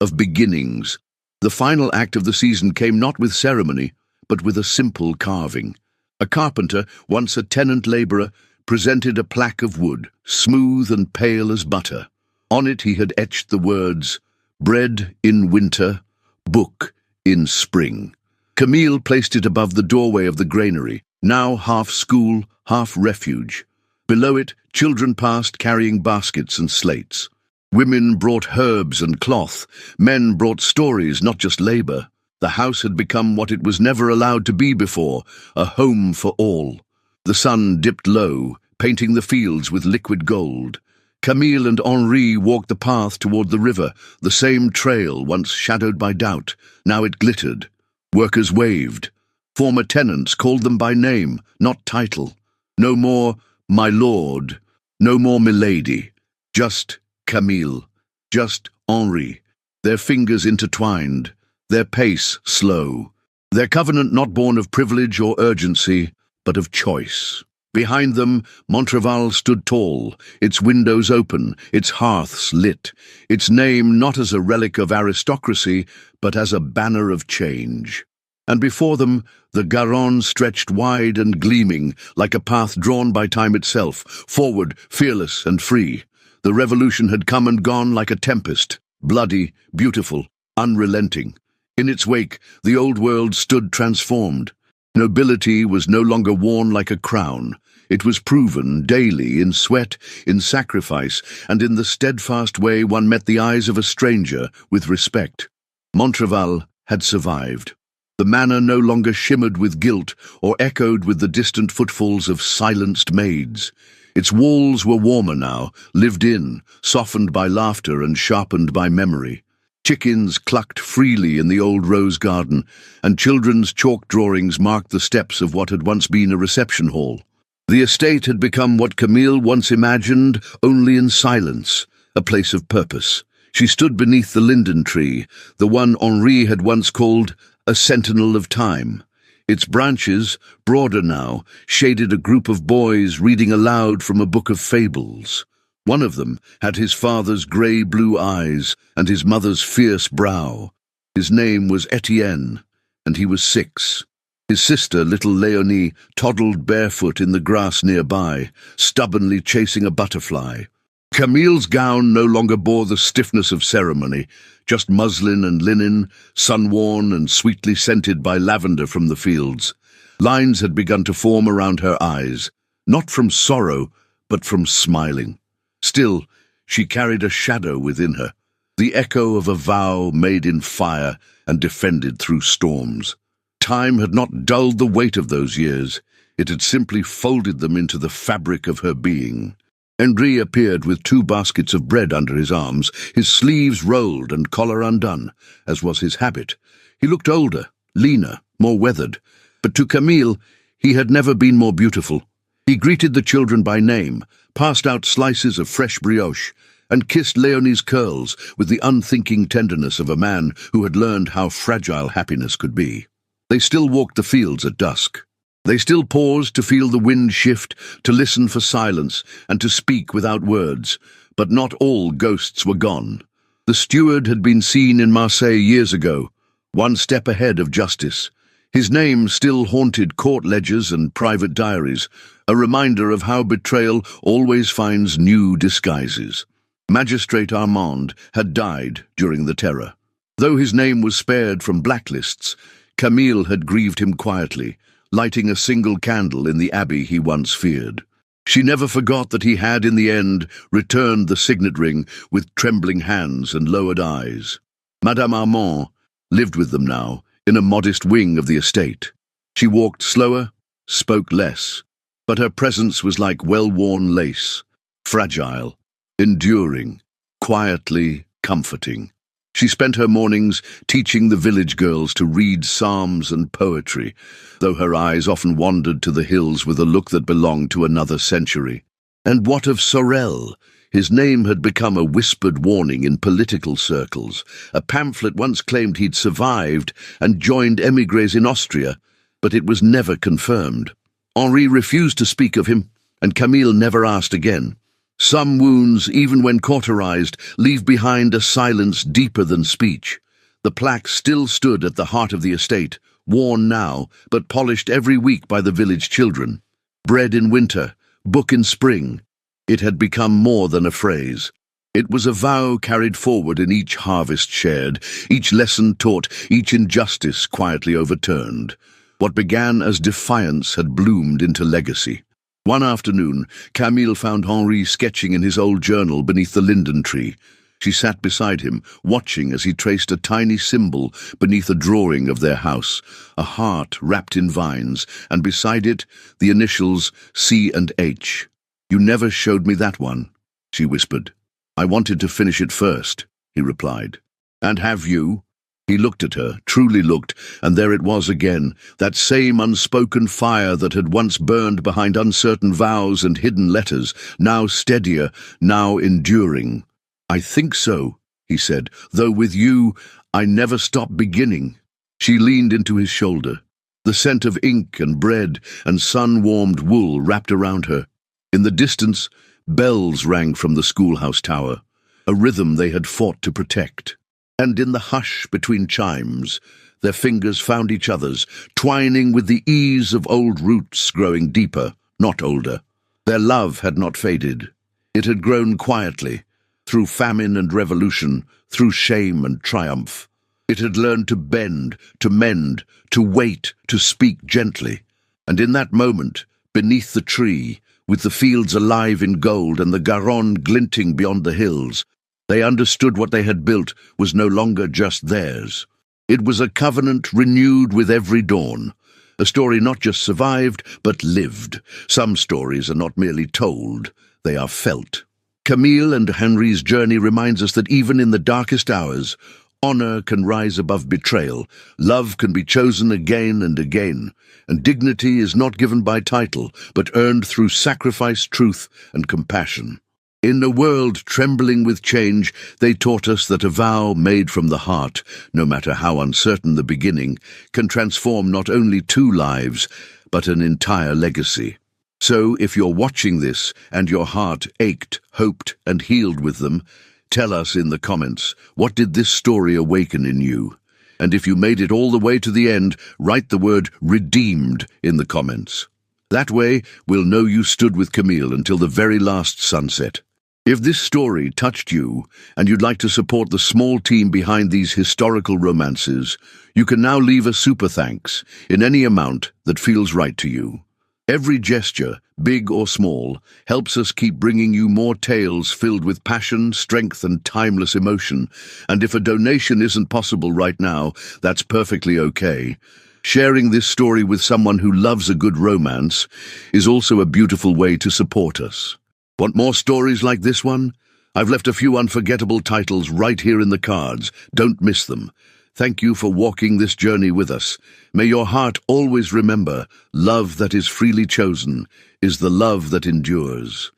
of beginnings. The final act of the season came not with ceremony, but with a simple carving. A carpenter, once a tenant labourer, presented a plaque of wood, smooth and pale as butter. On it he had etched the words, "Bread in winter, book in spring." Camille placed it above the doorway of the granary, now half school, half refuge. Below it, children passed carrying baskets and slates. Women brought herbs and cloth. Men brought stories, not just labour. The house had become what it was never allowed to be before, a home for all. The sun dipped low, painting the fields with liquid gold. Camille and Henri walked the path toward the river, the same trail once shadowed by doubt. Now it glittered. Workers waved. Former tenants called them by name, not title. No more "my lord," no more "milady." Just Camille, just Henri, their fingers intertwined, their pace slow, their covenant not born of privilege or urgency, but of choice. Behind them, Montreval stood tall, its windows open, its hearths lit, its name not as a relic of aristocracy, but as a banner of change. And before them, the Garonne stretched wide and gleaming, like a path drawn by time itself, forward, fearless and free. The revolution had come and gone like a tempest, bloody, beautiful, unrelenting. In its wake, the old world stood transformed. Nobility was no longer worn like a crown. It was proven daily in sweat, in sacrifice, and in the steadfast way one met the eyes of a stranger with respect. Montreval had survived. The manor no longer shimmered with guilt or echoed with the distant footfalls of silenced maids. Its walls were warmer now, lived in, softened by laughter and sharpened by memory. Chickens clucked freely in the old rose garden, and children's chalk drawings marked the steps of what had once been a reception hall. The estate had become what Camille once imagined, only in silence, a place of purpose. She stood beneath the linden tree, the one Henri had once called a sentinel of time. Its branches, broader now, shaded a group of boys reading aloud from a book of fables. One of them had his father's grey-blue eyes and his mother's fierce brow. His name was Etienne, and he was 6. His sister, little Léonie, toddled barefoot in the grass nearby, stubbornly chasing a butterfly. Camille's gown no longer bore the stiffness of ceremony, just muslin and linen, sun-worn and sweetly scented by lavender from the fields. Lines had begun to form around her eyes, not from sorrow, but from smiling. Still, she carried a shadow within her, the echo of a vow made in fire and defended through storms. Time had not dulled the weight of those years, it had simply folded them into the fabric of her being. Henri appeared with 2 baskets of bread under his arms, his sleeves rolled and collar undone, as was his habit. He looked older, leaner, more weathered, but to Camille he had never been more beautiful. He greeted the children by name, passed out slices of fresh brioche, and kissed Léonie's curls with the unthinking tenderness of a man who had learned how fragile happiness could be. They still walked the fields at dusk. They still paused to feel the wind shift, to listen for silence, and to speak without words. But not all ghosts were gone. The steward had been seen in Marseille years ago, one step ahead of justice. His name still haunted court ledgers and private diaries, a reminder of how betrayal always finds new disguises. Magistrate Armand had died during the Terror. Though his name was spared from blacklists, Camille had grieved him quietly, lighting a single candle in the abbey he once feared. She never forgot that he had, in the end, returned the signet ring with trembling hands and lowered eyes. Madame Armand lived with them now, in a modest wing of the estate. She walked slower, spoke less, but her presence was like well-worn lace, fragile, enduring, quietly comforting. She spent her mornings teaching the village girls to read psalms and poetry, though her eyes often wandered to the hills with a look that belonged to another century. And what of Sorel? His name had become a whispered warning in political circles. A pamphlet once claimed he'd survived and joined émigrés in Austria, but it was never confirmed. Henri refused to speak of him, and Camille never asked again. Some wounds, even when cauterized, leave behind a silence deeper than speech. The plaque still stood at the heart of the estate, worn now, but polished every week by the village children. Bread in winter, book in spring. It had become more than a phrase. It was a vow carried forward in each harvest shared, each lesson taught, each injustice quietly overturned. What began as defiance had bloomed into legacy. One afternoon, Camille found Henri sketching in his old journal beneath the linden tree. She sat beside him, watching as he traced a tiny symbol beneath a drawing of their house, a heart wrapped in vines, and beside it, the initials C and H. "You never showed me that one," she whispered. "I wanted to finish it first," he replied. "And have you?" He looked at her, truly looked, and there it was again, that same unspoken fire that had once burned behind uncertain vows and hidden letters, now steadier, now enduring. "I think so," he said, "though with you, I never stop beginning." She leaned into his shoulder. The scent of ink and bread and sun-warmed wool wrapped around her. In the distance, bells rang from the schoolhouse tower, a rhythm they had fought to protect. And in the hush between chimes, their fingers found each other's, twining with the ease of old roots growing deeper, not older. Their love had not faded. It had grown quietly, through famine and revolution, through shame and triumph. It had learned to bend, to mend, to wait, to speak gently. And in that moment, beneath the tree, with the fields alive in gold and the Garonne glinting beyond the hills, they understood what they had built was no longer just theirs. It was a covenant renewed with every dawn. A story not just survived, but lived. Some stories are not merely told, they are felt. Camille and Henri's journey reminds us that even in the darkest hours, honor can rise above betrayal, love can be chosen again and again, and dignity is not given by title, but earned through sacrifice, truth, and compassion. In a world trembling with change, they taught us that a vow made from the heart, no matter how uncertain the beginning, can transform not only two lives, but an entire legacy. So, if you're watching this and your heart ached, hoped, and healed with them, tell us in the comments, what did this story awaken in you? And if you made it all the way to the end, write the word redeemed in the comments. That way, we'll know you stood with Camille until the very last sunset. If this story touched you, and you'd like to support the small team behind these historical romances, you can now leave a super thanks in any amount that feels right to you. Every gesture, big or small, helps us keep bringing you more tales filled with passion, strength, and timeless emotion. And if a donation isn't possible right now, that's perfectly okay. Sharing this story with someone who loves a good romance is also a beautiful way to support us. Want more stories like this one? I've left a few unforgettable titles right here in the cards. Don't miss them. Thank you for walking this journey with us. May your heart always remember, love that is freely chosen is the love that endures.